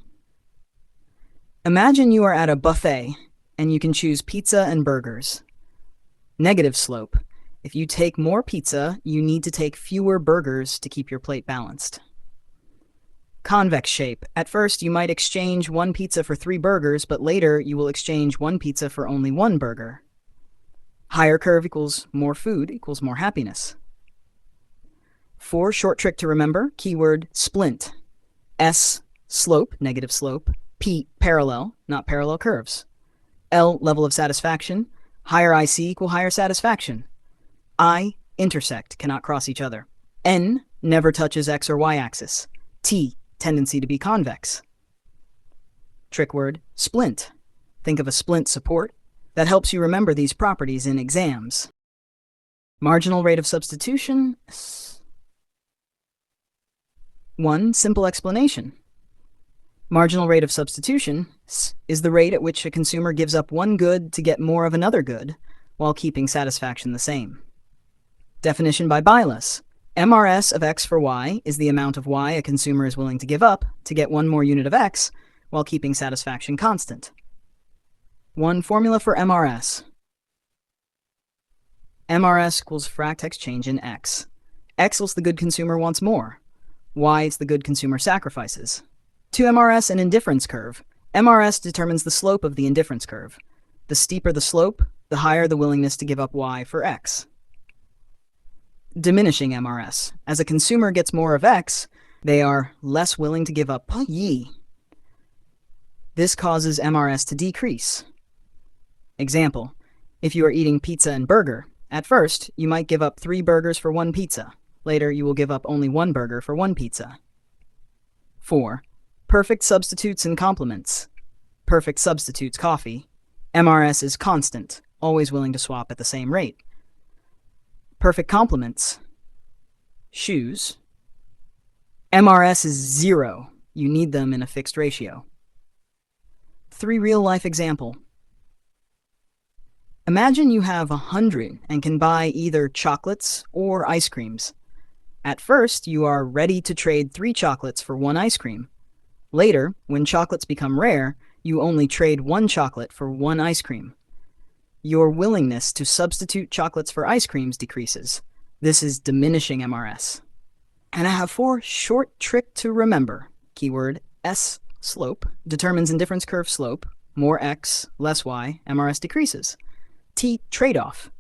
Imagine you are at a buffet and you can choose pizza and burgers. Negative slope. If you take more pizza, you need to take fewer burgers to keep your plate balanced. Convex shape. At first, you might exchange 1 pizza for 3 burgers, but later you will exchange 1 pizza for only 1 burger. Higher curve equals more food equals more happiness. 4. Short trick to remember. Keyword splint. S, slope, negative slope. P, parallel, not parallel curves. L, level of satisfaction. Higher IC equal higher satisfaction. I, intersect, cannot cross each other. N, never touches X or Y axis. T, tendency to be convex. Trick word, splint. Think of a splint support. That helps you remember these properties in exams. Marginal rate of substitution. 1. Simple explanation. Marginal rate of substitution is the rate at which a consumer gives up one good to get more of another good, while keeping satisfaction the same. Definition by Bilas. MRS of X for Y is the amount of Y a consumer is willing to give up to get one more unit of X, while keeping satisfaction constant. 1. Formula for MRS. MRS equals frac text change in X. X equals the good consumer wants more. Y is the good consumer sacrifices. To MRS an indifference curve. MRS determines the slope of the indifference curve. The steeper the slope, the higher the willingness to give up Y for X. Diminishing MRS. As a consumer gets more of X, they are less willing to give up Y. This causes MRS to decrease. Example, if you are eating pizza and burger, at first you might give up 3 burgers for 1 pizza. Later you will give up only 1 burger for 1 pizza. 4. Perfect substitutes and complements. Perfect substitutes coffee. MRS is constant, always willing to swap at the same rate. Perfect complements. Shoes. MRS is 0. You need them in a fixed ratio. 3 real-life example. Imagine you have 100 and can buy either chocolates or ice creams. At first, you are ready to trade 3 chocolates for 1 ice cream. Later, when chocolates become rare, you only trade 1 chocolate for 1 ice cream. Your willingness to substitute chocolates for ice creams decreases. This is diminishing MRS. And I have 4 short trick to remember. Keyword S, slope, determines indifference curve slope. More X, less Y, MRS decreases. T, trade-off,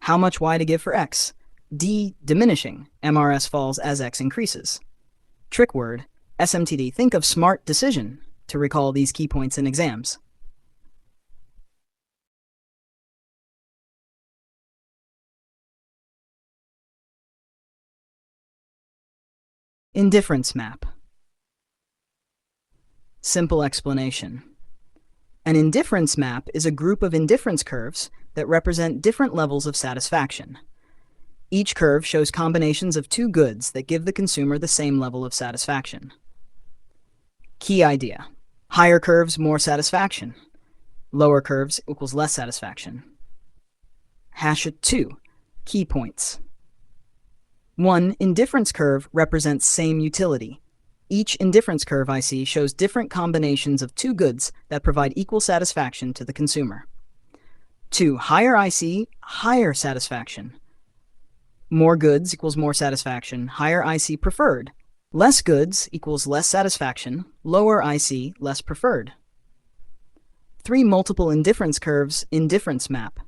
how much Y to give for X. D, diminishing, MRS falls as X increases. Trick word, SMTD, think of smart decision to recall these key points in exams. Indifference map. Simple explanation. An indifference map is a group of indifference curves that represent different levels of satisfaction. Each curve shows combinations of 2 goods that give the consumer the same level of satisfaction. Key idea. Higher curves, more satisfaction. Lower curves equals less satisfaction. #2. Key points. 1. Indifference curve represents same utility. Each indifference curve I see shows different combinations of 2 goods that provide equal satisfaction to the consumer. 2. Higher IC, higher satisfaction. More goods equals more satisfaction, higher IC preferred. Less goods equals less satisfaction, lower IC, less preferred. 3. Multiple indifference curves, indifference map.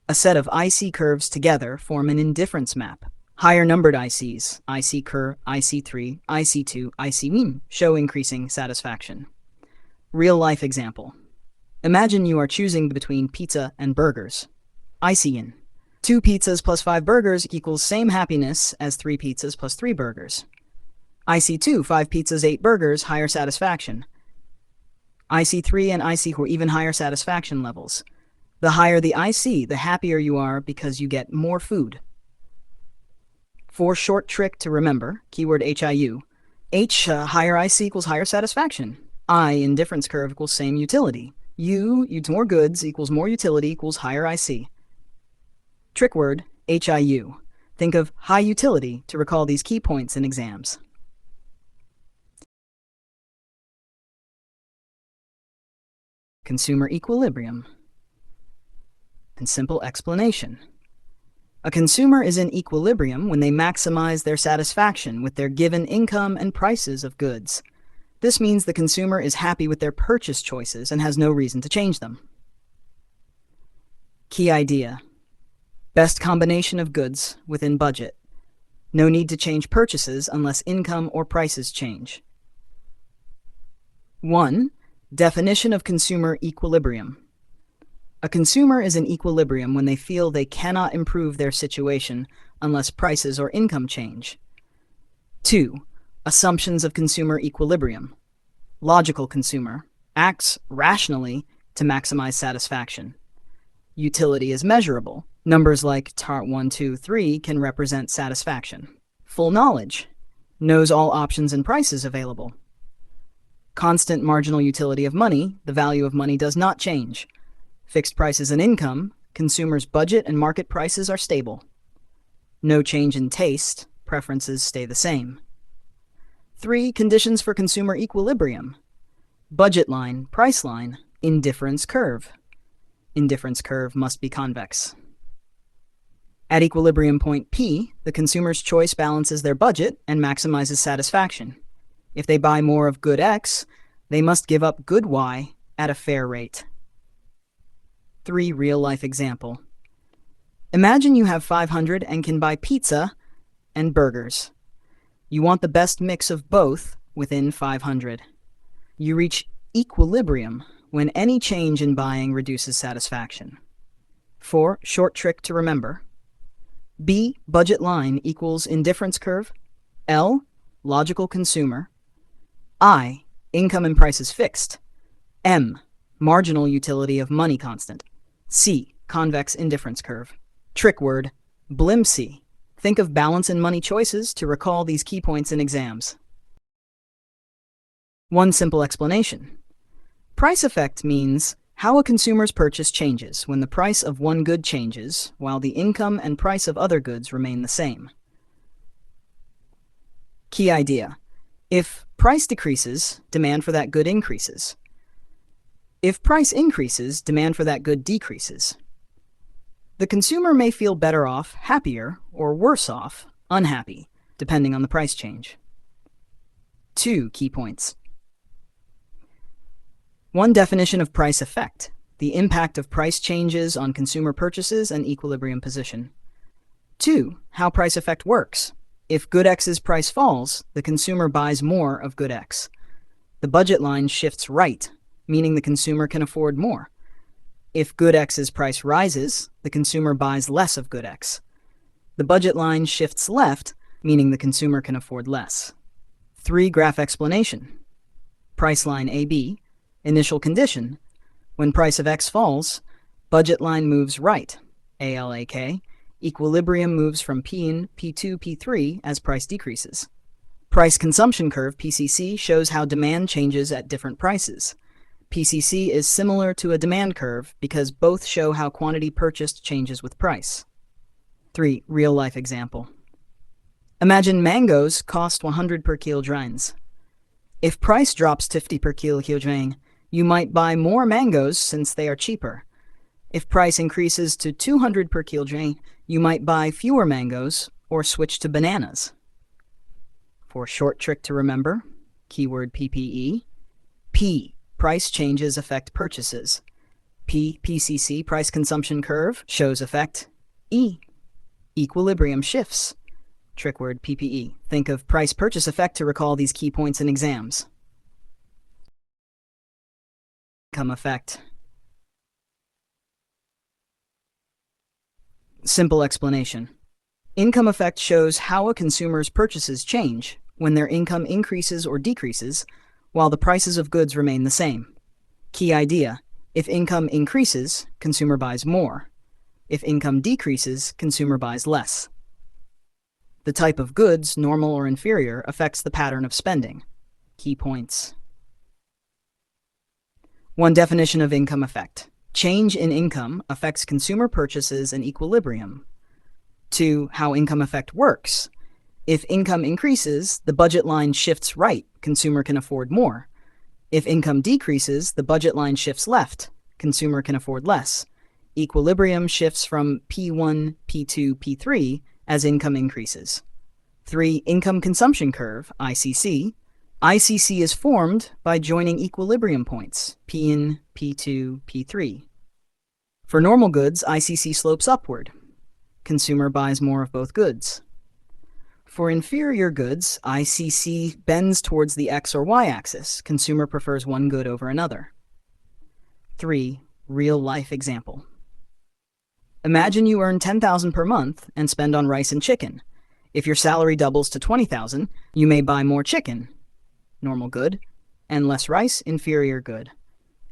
A set of IC curves together form an indifference map. Higher numbered ICs, IC cur, IC3, IC2, IC show increasing satisfaction. Real-life example. Imagine you are choosing between pizza and burgers. IC 2 pizzas plus 5 burgers equals same happiness as 3 pizzas plus 3 burgers. IC2, 5 pizzas, 8 burgers, higher satisfaction. IC3 and IC4, even higher satisfaction levels. The higher the IC, the happier you are because you get more food. 4 short trick to remember, keyword HIU. Higher IC equals higher satisfaction. I, indifference curve equals same utility. U, more goods equals more utility equals higher IC. Trick word, HIU. Think of high utility to recall these key points in exams. Consumer equilibrium. And simple explanation. A consumer is in equilibrium when they maximize their satisfaction with their given income and prices of goods. This means the consumer is happy with their purchase choices and has no reason to change them. Key idea. Best combination of goods within budget. No need to change purchases unless income or prices change. 1. Definition of consumer equilibrium. A consumer is in equilibrium when they feel they cannot improve their situation unless prices or income change. 2. Assumptions of consumer equilibrium. Logical consumer acts rationally to maximize satisfaction. Utility is measurable. Numbers like TART 1, 2, 3 can represent satisfaction. Full knowledge knows all options and prices available. Constant marginal utility of money, the value of money does not change. Fixed prices and income, consumers' budget and market prices are stable. No change in taste, preferences stay the same. 3. Conditions for consumer equilibrium. Budget line, price line, indifference curve. Indifference curve must be convex. At equilibrium point P, the consumer's choice balances their budget and maximizes satisfaction. If they buy more of good X, they must give up good Y at a fair rate. 3. Real-life example. Imagine you have 500 and can buy pizza and burgers. You want the best mix of both within 500. You reach equilibrium when any change in buying reduces satisfaction. 4. Short trick to remember. B. Budget line equals indifference curve. L. Logical consumer. I. Income and prices fixed. M. Marginal utility of money constant. C. Convex indifference curve. Trick word, BLIMC. Think of balance and money choices to recall these key points in exams. One simple explanation. Price effect means how a consumer's purchase changes when the price of one good changes, while the income and price of other goods remain the same. Key idea. If price decreases, demand for that good increases. If price increases, demand for that good decreases. The consumer may feel better off, happier, or worse off, unhappy, depending on the price change. 2 key points. 1. Definition of price effect. The impact of price changes on consumer purchases and equilibrium position. 2. How price effect works. If good X's price falls, the consumer buys more of good X. The budget line shifts right, meaning the consumer can afford more. If good X's price rises, the consumer buys less of good X. The budget line shifts left, meaning the consumer can afford less. 3. Graph explanation. Price line AB. Initial condition. When price of X falls, budget line moves right, ALAK. Equilibrium moves from P in P2, P3 as price decreases. Price consumption curve, PCC, shows how demand changes at different prices. PCC is similar to a demand curve because both show how quantity purchased changes with price. 3. Real-life example. Imagine mangoes cost 100 per kilogram. If price drops 50 per kilogram, you might buy more mangoes since they are cheaper. If price increases to 200 per kilogram, you might buy fewer mangoes or switch to bananas. For short trick to remember, keyword PPE. P. Price changes affect purchases. P. PCC, price consumption curve, shows effect. E. Equilibrium shifts. Trick word PPE. Think of price purchase effect to recall these key points in exams. Income effect. Simple explanation. Income effect shows how a consumer's purchases change when their income increases or decreases, while the prices of goods remain the same. Key idea. If income increases, consumer buys more. If income decreases, consumer buys less. The type of goods, normal or inferior, affects the pattern of spending. Key points. 1. Definition of income effect. Change in income affects consumer purchases and equilibrium. 2. How income effect works. If income increases, the budget line shifts right, consumer can afford more. If income decreases, the budget line shifts left, consumer can afford less. Equilibrium shifts from P1, P2, P3 as income increases. 3. Income consumption curve, ICC. ICC is formed by joining equilibrium points, P in, P2, P3. For normal goods, ICC slopes upward. Consumer buys more of both goods. For inferior goods, ICC bends towards the X or Y axis. Consumer prefers one good over another. 3. Real-life example. Imagine you earn $10,000 per month and spend on rice and chicken. If your salary doubles to $20,000, you may buy more chicken, normal good, and less rice, inferior good.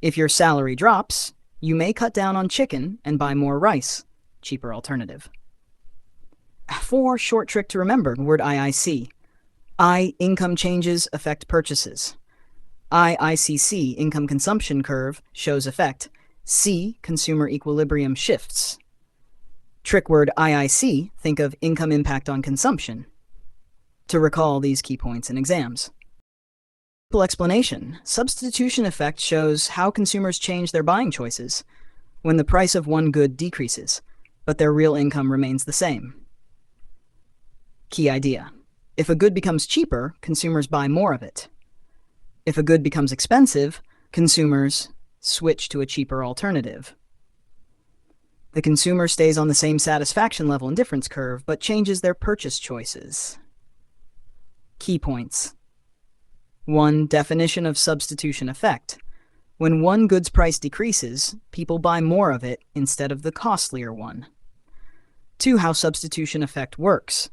If your salary drops, you may cut down on chicken and buy more rice, cheaper alternative. 4. Short trick to remember, word IIC. I, income changes affect purchases. IICC, income consumption curve, shows effect. C, consumer equilibrium shifts. Trick word IIC, think of income impact on consumption. To recall these key points in exams. Simple explanation. Substitution effect shows how consumers change their buying choices when the price of one good decreases, but their real income remains the same. Key idea. If a good becomes cheaper, consumers buy more of it. If a good becomes expensive, consumers switch to a cheaper alternative. The consumer stays on the same satisfaction level and difference curve, but changes their purchase choices. Key points. 1. Definition of substitution effect. When one good's price decreases, people buy more of it instead of the costlier one. 2. How substitution effect works.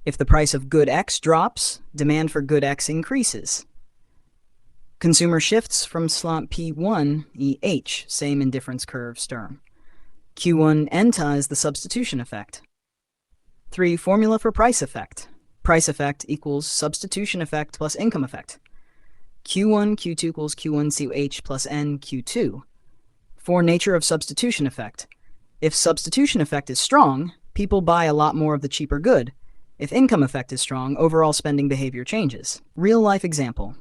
If the price of good X drops, demand for good X increases. Consumer shifts from slump P1 EH, same indifference curve term. Q1 ENTA is the substitution effect. 3. Formula for price effect. Price effect equals substitution effect plus income effect. Q1 Q2 equals Q1 CH plus N Q2. 4. Nature of substitution effect. If substitution effect is strong, people buy a lot more of the cheaper good. If income effect is strong, overall spending behavior changes. Real-life example.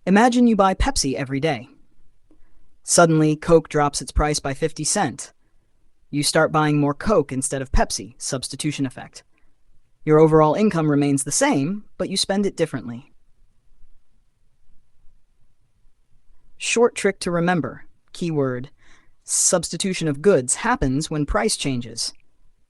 Imagine you buy Pepsi every day. Suddenly, Coke drops its price by 50 cents. You start buying more Coke instead of Pepsi, substitution effect. Your overall income remains the same, but you spend it differently. Short trick to remember. Keyword. Substitution of goods happens when price changes.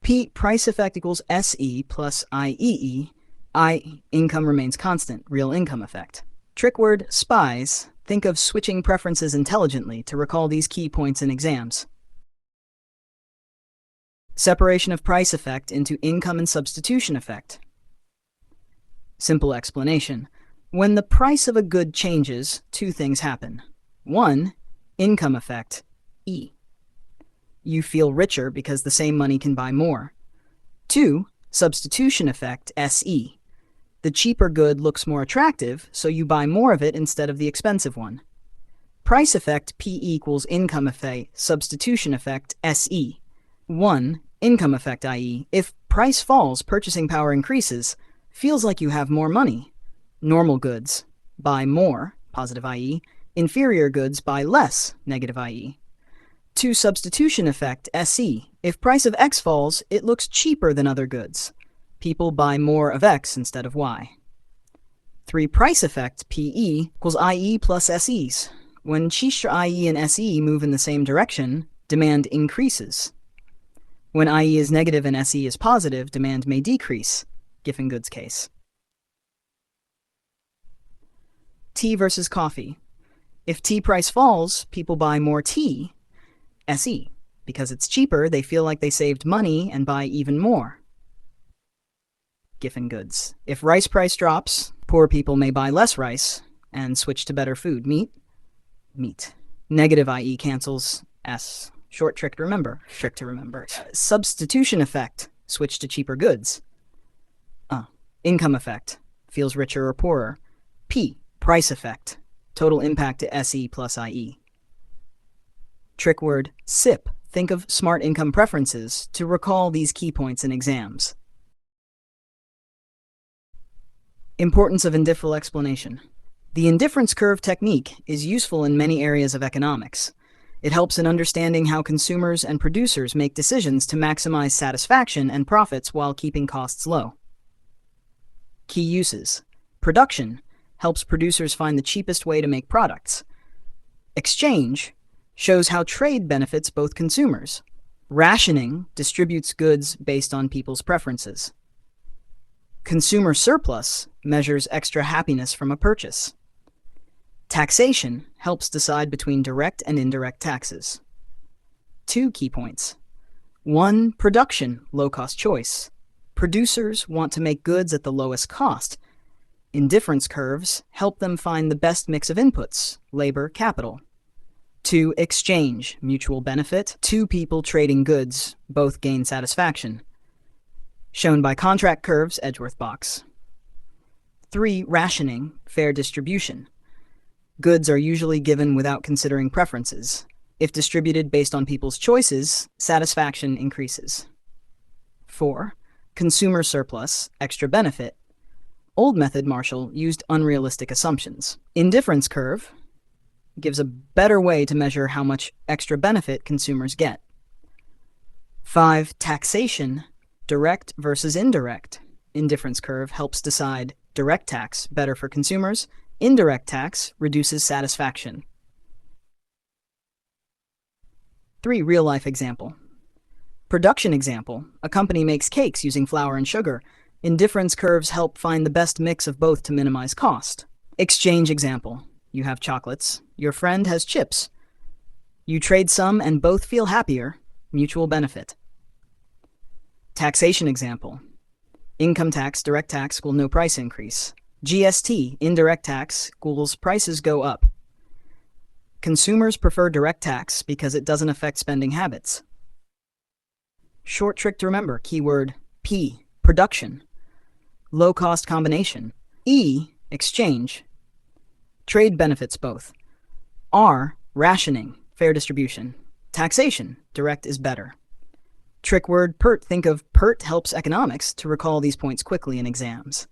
P, price effect equals SE plus IEE. I, income remains constant, real income effect. Trick word, SPIES. Think of switching preferences intelligently to recall these key points in exams. Separation of price effect into income and substitution effect. Simple explanation. When the price of a good changes, two things happen. 1. Income effect, E. You feel richer because the same money can buy more. 2. Substitution effect, SE. The cheaper good looks more attractive, so you buy more of it instead of the expensive one. Price effect, P equals income effect, substitution effect, SE. 1. Income effect, i.e., if price falls, purchasing power increases, feels like you have more money. Normal goods, buy more, positive i.e., inferior goods, buy less, negative i.e. 2. Substitution effect, SE. If price of X falls, it looks cheaper than other goods. People buy more of X instead of Y. 3. Price effect, PE, equals IE plus SEs. When IE and SE move in the same direction, demand increases. When IE is negative and SE is positive, demand may decrease, Giffen goods case. Tea versus coffee. If tea price falls, people buy more tea, SE. Because it's cheaper, they feel like they saved money and buy even more. Giffen goods. If rice price drops, poor people may buy less rice and switch to better food. Meat. Negative IE cancels S. Short trick to remember. Substitution effect. Switch to cheaper goods. Income effect. Feels richer or poorer. P. Price effect. Total impact to SE plus IE. Trick word, SIP. Think of smart income preferences to recall these key points in exams. Importance of indifferential explanation. The indifference curve technique is useful in many areas of economics. It helps in understanding how consumers and producers make decisions to maximize satisfaction and profits while keeping costs low. Key uses. Production helps producers find the cheapest way to make products. Exchange shows how trade benefits both consumers. Rationing distributes goods based on people's preferences. Consumer surplus measures extra happiness from a purchase. Taxation helps decide between direct and indirect taxes. 2 key points. 1. Production, low-cost choice. Producers want to make goods at the lowest cost. Indifference curves help them find the best mix of inputs, labor, capital. 2. Exchange, mutual benefit. Two people trading goods, both gain satisfaction. Shown by contract curves, Edgeworth box. 3. Rationing, fair distribution. Goods are usually given without considering preferences. If distributed based on people's choices, satisfaction increases. 4. Consumer surplus, extra benefit. Old method Marshall used unrealistic assumptions. Indifference curve gives a better way to measure how much extra benefit consumers get. 5. Taxation, direct versus indirect. Indifference curve helps decide direct tax, better for consumers. Indirect tax reduces satisfaction. 3. Real-life example. Production example. A company makes cakes using flour and sugar. Indifference curves help find the best mix of both to minimize cost. Exchange example. You have chocolates. Your friend has chips. You trade some and both feel happier. Mutual benefit. Taxation example. Income tax, direct tax equal no price increase. GST, indirect tax equals prices go up. Consumers prefer direct tax because it doesn't affect spending habits. Short trick to remember, keyword P, production. Low-cost combination. E, exchange. Trade benefits both. R, rationing, fair distribution. Taxation, direct is better. Trick word PERT. Think of PERT helps economics to recall these points quickly in exams.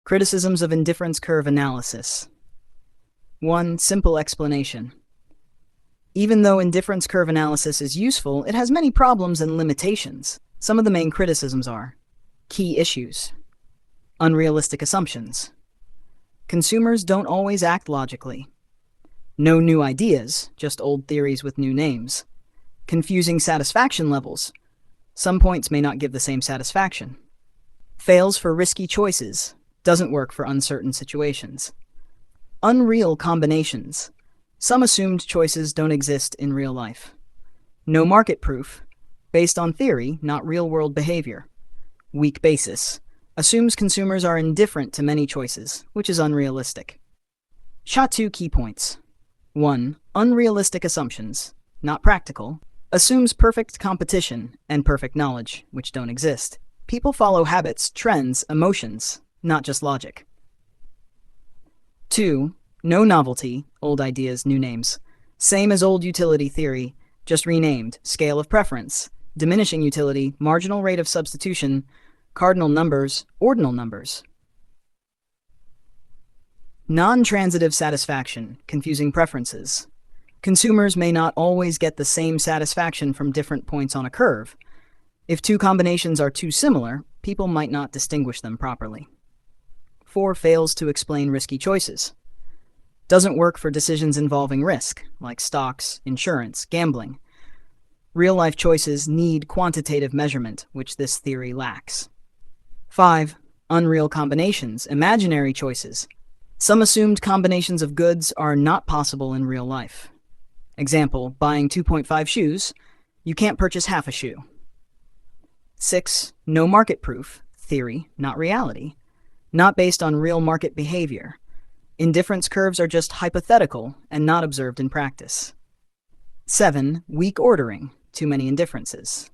Criticisms of indifference curve analysis. 1. Simple explanation. Even though indifference curve analysis is useful, it has many problems and limitations. Some of the main criticisms are: key issues, unrealistic assumptions, consumers don't always act logically, no new ideas, just old theories with new names, confusing satisfaction levels, some points may not give the same satisfaction, fails for risky choices, doesn't work for uncertain situations, unreal combinations, some assumed choices don't exist in real life, no market proof, based on theory, not real-world behavior, weak basis, assumes consumers are indifferent to many choices, which is unrealistic. SHA-2 key points. 1. Unrealistic assumptions, not practical, assumes perfect competition and perfect knowledge, which don't exist. People follow habits, trends, emotions, not just logic. 2. No novelty, old ideas, new names. Same as old utility theory, just renamed, scale of preference, diminishing utility, marginal rate of substitution, cardinal numbers, ordinal numbers. Non-transitive satisfaction, confusing preferences. Consumers may not always get the same satisfaction from different points on a curve. If two combinations are too similar, people might not distinguish them properly. 4. Fails to explain risky choices. Doesn't work for decisions involving risk, like stocks, insurance, gambling. Real-life choices need quantitative measurement, which this theory lacks. 5. Unreal combinations, imaginary choices. Some assumed combinations of goods are not possible in real life. Example, buying 2.5 shoes, you can't purchase half a shoe. 6. No market proof, theory, not reality. Not based on real market behavior. Indifference curves are just hypothetical and not observed in practice. 7. Weak ordering, too many indifferences.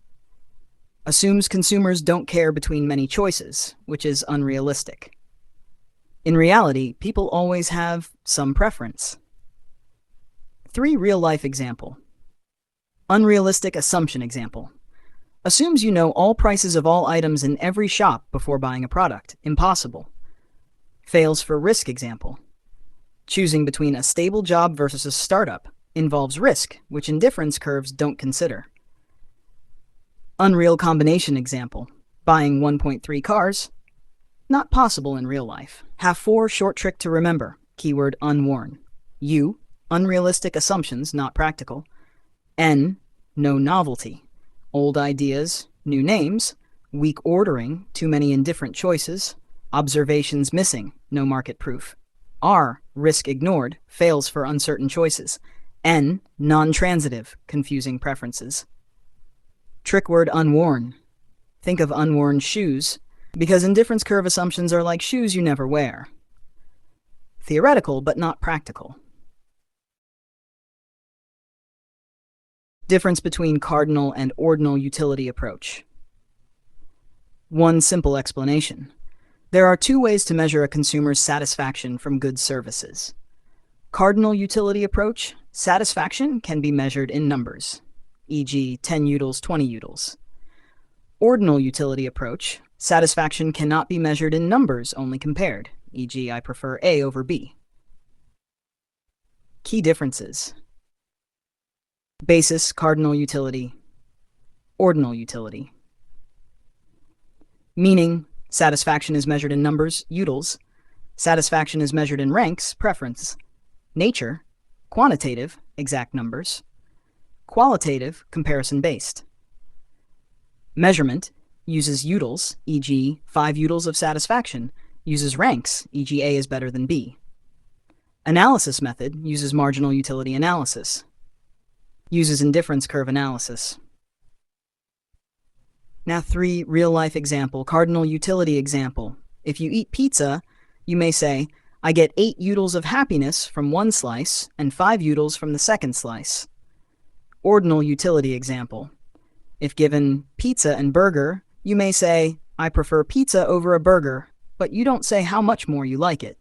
Assumes consumers don't care between many choices, which is unrealistic. In reality, people always have some preference. 3. Real-life example. Unrealistic assumption example. Assumes you know all prices of all items in every shop before buying a product. Impossible. Fails for risk example. Choosing between a stable job versus a startup involves risk, which indifference curves don't consider. Unreal combination example. Buying 1.3 cars. Not possible in real life. Have 4 short trick to remember. Keyword unworn. U. Unrealistic assumptions, not practical. N. No novelty. Old ideas, new names. Weak ordering, too many indifferent choices. Observations missing, no market proof. R. Risk ignored, fails for uncertain choices. N. Non-transitive, confusing preferences. Trick word unworn. Think of unworn shoes, because indifference curve assumptions are like shoes you never wear. Theoretical, but not practical. Difference between cardinal and ordinal utility approach. One simple explanation. There are two ways to measure a consumer's satisfaction from goods services. Cardinal utility approach, satisfaction can be measured in numbers, e.g. 10 utils, 20 utils. Ordinal utility approach, satisfaction cannot be measured in numbers, only compared, e.g. I prefer A over B. Key differences. Basis, cardinal utility, ordinal utility. Meaning, satisfaction is measured in numbers, utils. Satisfaction is measured in ranks, preference. Nature, quantitative, exact numbers. Qualitative, comparison-based. Measurement uses utils, e.g. 5 utils of satisfaction, uses ranks, e.g. A is better than B. Analysis method uses marginal utility analysis, uses indifference curve analysis. Now 3 real-life example, cardinal utility example. If you eat pizza, you may say, I get 8 utils of happiness from one slice and 5 utils from the second slice. Ordinal utility example. If given pizza and burger, you may say, I prefer pizza over a burger, but you don't say how much more you like it.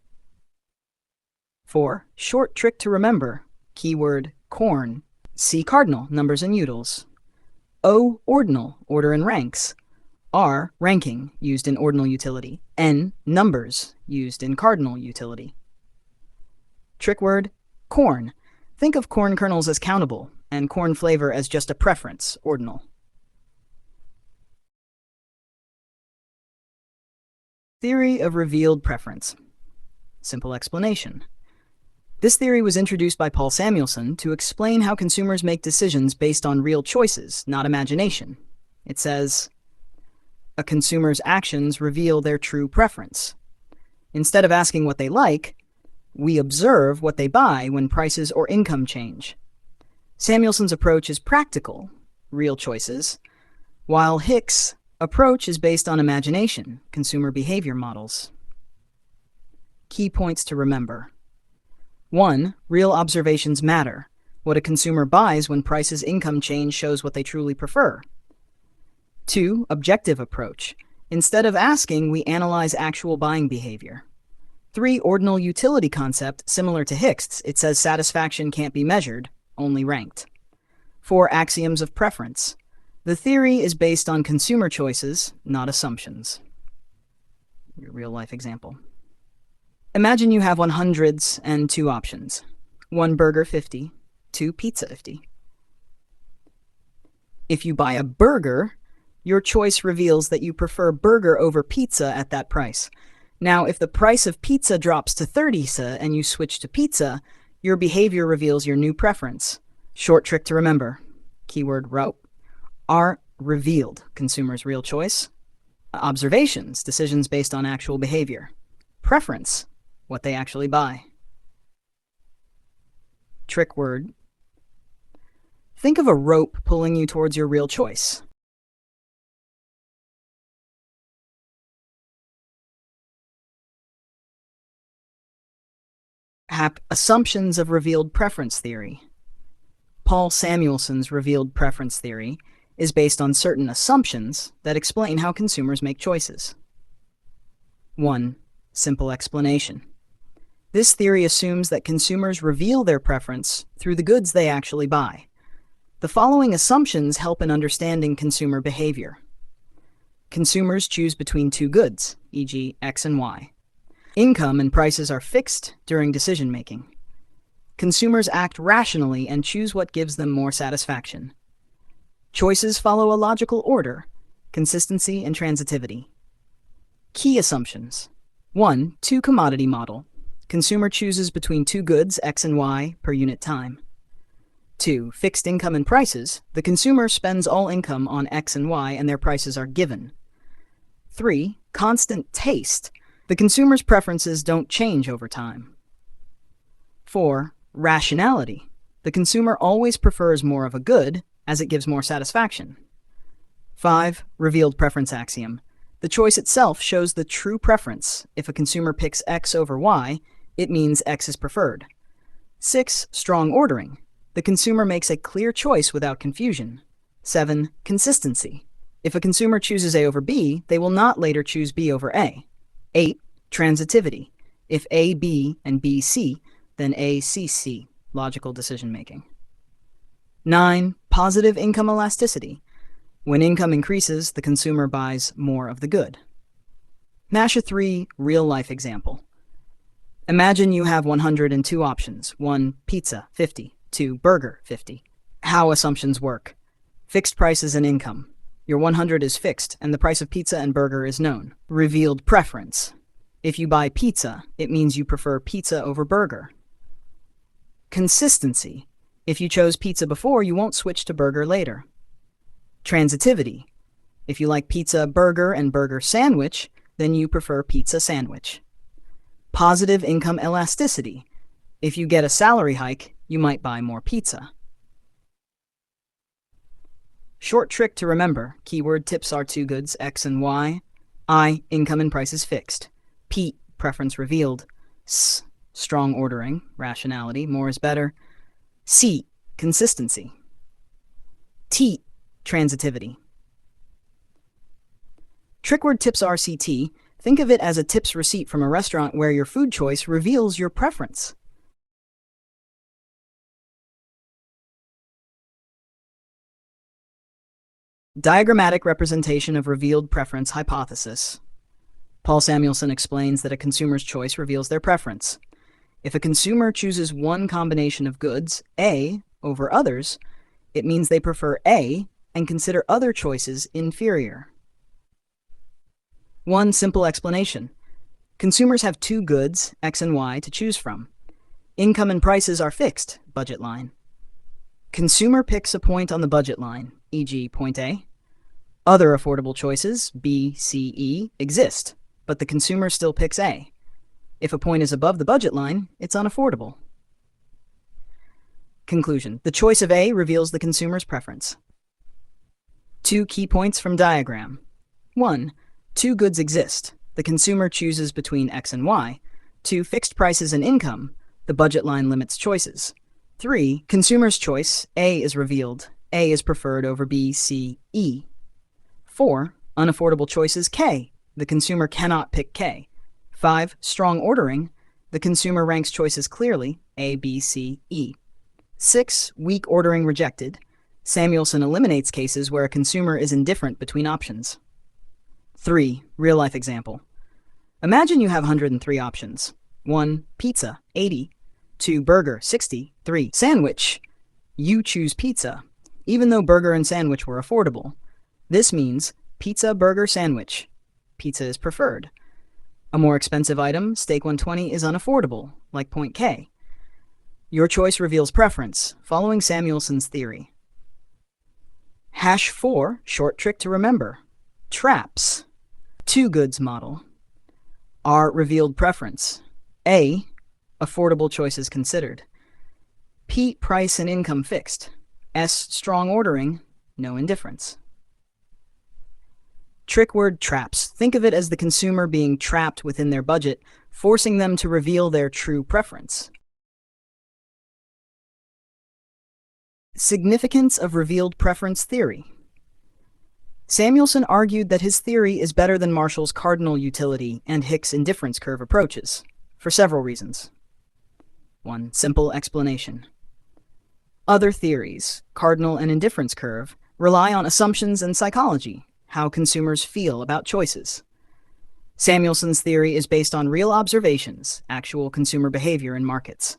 4. Short trick to remember. Keyword corn. C. Cardinal, numbers and utils. O. Ordinal, order and ranks. R. Ranking, used in ordinal utility. N. Numbers, used in cardinal utility. Trick word, corn. Think of corn kernels as countable, and corn flavor as just a preference, ordinal. Theory of revealed preference. Simple explanation. This theory was introduced by Paul Samuelson to explain how consumers make decisions based on real choices, not imagination. It says, a consumer's actions reveal their true preference. Instead of asking what they like, we observe what they buy when prices or income change. Samuelson's approach is practical, real choices, while Hick's approach is based on imagination, consumer behavior models. Key points to remember. 1. Real observations matter. What a consumer buys when prices income change shows what they truly prefer. 2. Objective approach. Instead of asking, we analyze actual buying behavior. 3. Ordinal utility concept, similar to Hick's. It says satisfaction can't be measured, only ranked. 4. Axioms of preference. The theory is based on consumer choices, not assumptions. Your real-life example. Imagine you have 100s and 2 options. 1 burger 50, 2 pizza 50. If you buy a burger, your choice reveals that you prefer burger over pizza at that price. Now, if the price of pizza drops to 30 and you switch to pizza, your behavior reveals your new preference. Short trick to remember. Keyword rope. Are revealed, consumer's real choice. Observations, decisions based on actual behavior. Preference, what they actually buy. Trick word. Think of a rope pulling you towards your real choice. Assumptions of revealed preference theory. Paul Samuelson's revealed preference theory is based on certain assumptions that explain how consumers make choices. 1. Simple explanation. This theory assumes that consumers reveal their preference through the goods they actually buy. The following assumptions help in understanding consumer behavior. Consumers choose between 2 goods, e.g. X and Y. Income and prices are fixed during decision-making. Consumers act rationally and choose what gives them more satisfaction. Choices follow a logical order, consistency and transitivity. Key assumptions. 1. 2 commodity model. Consumer chooses between 2 goods, X and Y, per unit time. 2. Fixed income and prices. The consumer spends all income on X and Y and their prices are given. 3. Constant taste. The consumer's preferences don't change over time. 4. Rationality. The consumer always prefers more of a good as it gives more satisfaction. 5. Revealed preference axiom. The choice itself shows the true preference. If a consumer picks X over Y, it means X is preferred. 6. Strong ordering. The consumer makes a clear choice without confusion. 7. Consistency. If a consumer chooses A over B, they will not later choose B over A. 8. Transitivity. If A, B, and B, C, then A, C, C. Logical decision making. 9. Positive income elasticity. When income increases, the consumer buys more of the good. NASHA 3 real-life example. Imagine you have 102 options. 1. Pizza, 50. 2. Burger, 50. How assumptions work. Fixed prices and income. Your 100 is fixed, and the price of pizza and burger is known. Revealed preference. If you buy pizza, it means you prefer pizza over burger. Consistency. If you chose pizza before, you won't switch to burger later. Transitivity. If you like pizza burger and burger sandwich, then you prefer pizza sandwich. Positive income elasticity. If you get a salary hike, you might buy more pizza. Short trick to remember. Keyword tips are two goods, X and Y. I, income and price is fixed. P, preference revealed. S, strong ordering, rationality, more is better. C, consistency. T, transitivity. Trick word tips RCT. Think of it as a tips receipt from a restaurant where your food choice reveals your preference. Diagrammatic representation of revealed preference hypothesis. Paul Samuelson explains that a consumer's choice reveals their preference. If a consumer chooses one combination of goods, A, over others, it means they prefer A and consider other choices inferior. One simple explanation. Consumers have two goods, X and Y, to choose from. Income and prices are fixed, budget line. Consumer picks a point on the budget line, e.g. point A. Other affordable choices, B, C, E, exist, but the consumer still picks A. If a point is above the budget line, it's unaffordable. Conclusion. The choice of A reveals the consumer's preference. 2 key points from diagram. 1. Two goods exist. The consumer chooses between X and Y. 2. Fixed prices and income. The budget line limits choices. 3. Consumer's choice, A, is revealed. A is preferred over B, C, E. 4. Unaffordable choices, K. The consumer cannot pick K. 5. Strong ordering. The consumer ranks choices clearly, A, B, C, E. 6. Weak ordering rejected. Samuelson eliminates cases where a consumer is indifferent between options. 3. Real-life example. Imagine you have 103 options. 1. Pizza, 80. 2. Burger, 60. 3. Sandwich. You choose pizza, even though burger and sandwich were affordable. This means pizza, burger, sandwich. Pizza is preferred. A more expensive item, steak 120, is unaffordable, like point K. Your choice reveals preference, following Samuelson's theory. Hash 4, short trick to remember. Traps. Two goods model. R, revealed preference. A, affordable choices considered. P, price and income fixed. S, strong ordering, no indifference. Trick word traps. Think of it as the consumer being trapped within their budget, forcing them to reveal their true preference. Significance of revealed preference theory. Samuelson argued that his theory is better than Marshall's cardinal utility and Hick's indifference curve approaches, for several reasons. 1. Simple explanation. Other theories, cardinal and indifference curve, rely on assumptions and psychology, how consumers feel about choices. Samuelson's theory is based on real observations, actual consumer behavior in markets.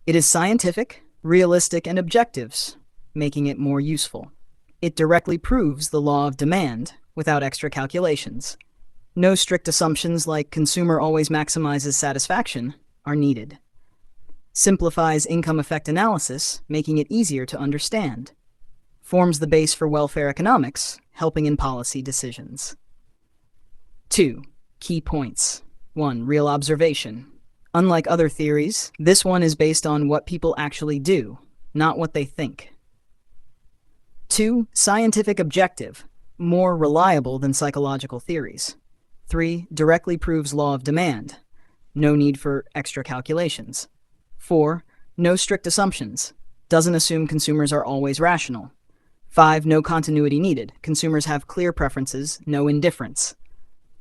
It is scientific, realistic, and objectives, making it more useful. It directly proves the law of demand without extra calculations. No strict assumptions like consumer always maximizes satisfaction are needed. Simplifies income effect analysis, making it easier to understand. Forms the base for welfare economics, helping in policy decisions. 2. Key points. 1. Real observation. Unlike other theories, this one is based on what people actually do, not what they think. 2. Scientific objective, more reliable than psychological theories. 3. Directly proves law of demand, no need for extra calculations. 4. No strict assumptions, doesn't assume consumers are always rational. 5. No continuity needed, consumers have clear preferences, no indifference.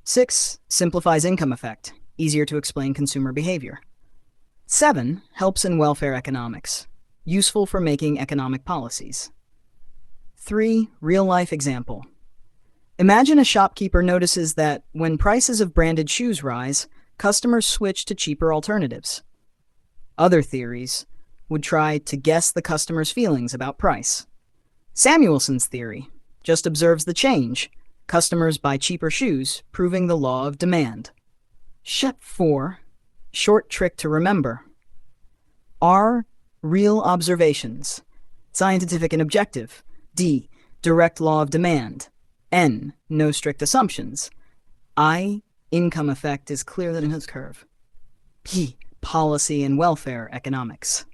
6. Simplifies income effect, easier to explain consumer behavior. 7. Helps in welfare economics, useful for making economic policies. 3. Real-life example. Imagine a shopkeeper notices that when prices of branded shoes rise, customers switch to cheaper alternatives. Other theories would try to guess the customer's feelings about price. Samuelson's theory just observes the change. Customers buy cheaper shoes, proving the law of demand. 4. Short trick to remember. R. Real observations. Scientific and objective. D. Direct law of demand. N. No strict assumptions. I. Income effect is clear than its curve. P. Policy and welfare economics.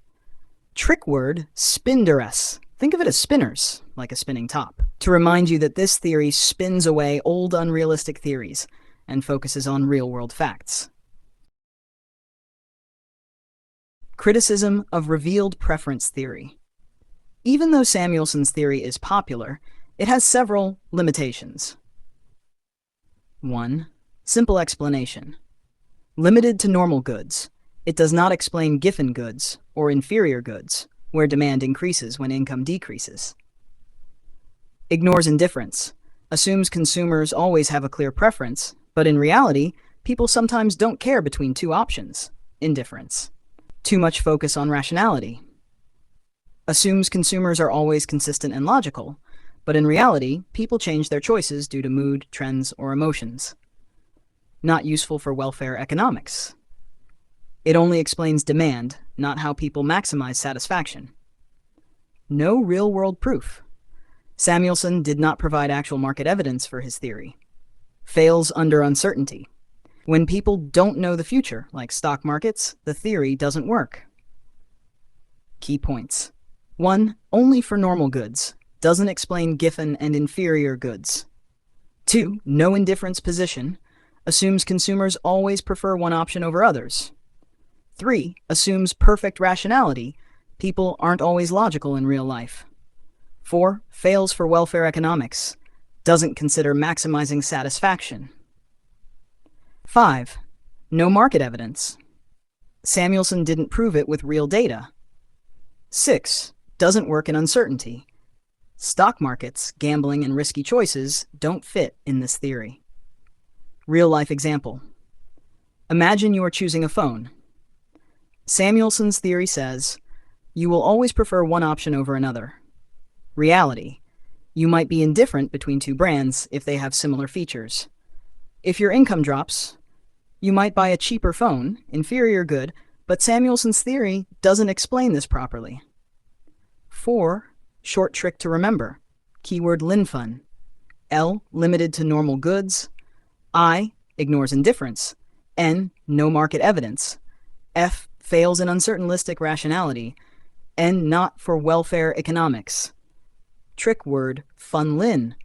Trick word, spinderess. Think of it as spinners, like a spinning top, to remind you that this theory spins away old unrealistic theories and focuses on real-world facts. Criticism of revealed preference theory. Even though Samuelson's theory is popular, it has several limitations. 1. Simple explanation. Limited to normal goods. It does not explain Giffen goods or inferior goods, where demand increases when income decreases. Ignores indifference. Assumes consumers always have a clear preference, but in reality, people sometimes don't care between two options. Indifference. Too much focus on rationality. Assumes consumers are always consistent and logical, but in reality, people change their choices due to mood, trends, or emotions. Not useful for welfare economics. It only explains demand, not how people maximize satisfaction. No real-world proof. Samuelson did not provide actual market evidence for his theory. Fails under uncertainty. When people don't know the future, like stock markets, the theory doesn't work. Key points. 1. Only for normal goods. Doesn't explain Giffen and inferior goods. 2. No indifference position. Assumes consumers always prefer one option over others. 3. Assumes perfect rationality. People aren't always logical in real life. 4. Fails for welfare economics. Doesn't consider maximizing satisfaction. 5. No market evidence. Samuelson didn't prove it with real data. 6. Doesn't work in uncertainty. Stock markets, gambling, and risky choices don't fit in this theory. Real-life example. Imagine you are choosing a phone. Samuelson's theory says, you will always prefer one option over another. Reality. You might be indifferent between two brands if they have similar features. If your income drops, you might buy a cheaper phone, inferior good, but Samuelson's theory doesn't explain this properly. 4. Short trick to remember. Keyword linfun. L. Limited to normal goods. I. Ignores indifference. N. No market evidence. F. Fails in uncertainistic rationality. N. Not for welfare economics. Trick word, fun lin.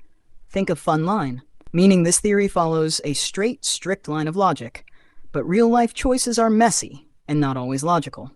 Think of fun line, meaning this theory follows a straight, strict line of logic, but real-life choices are messy and not always logical.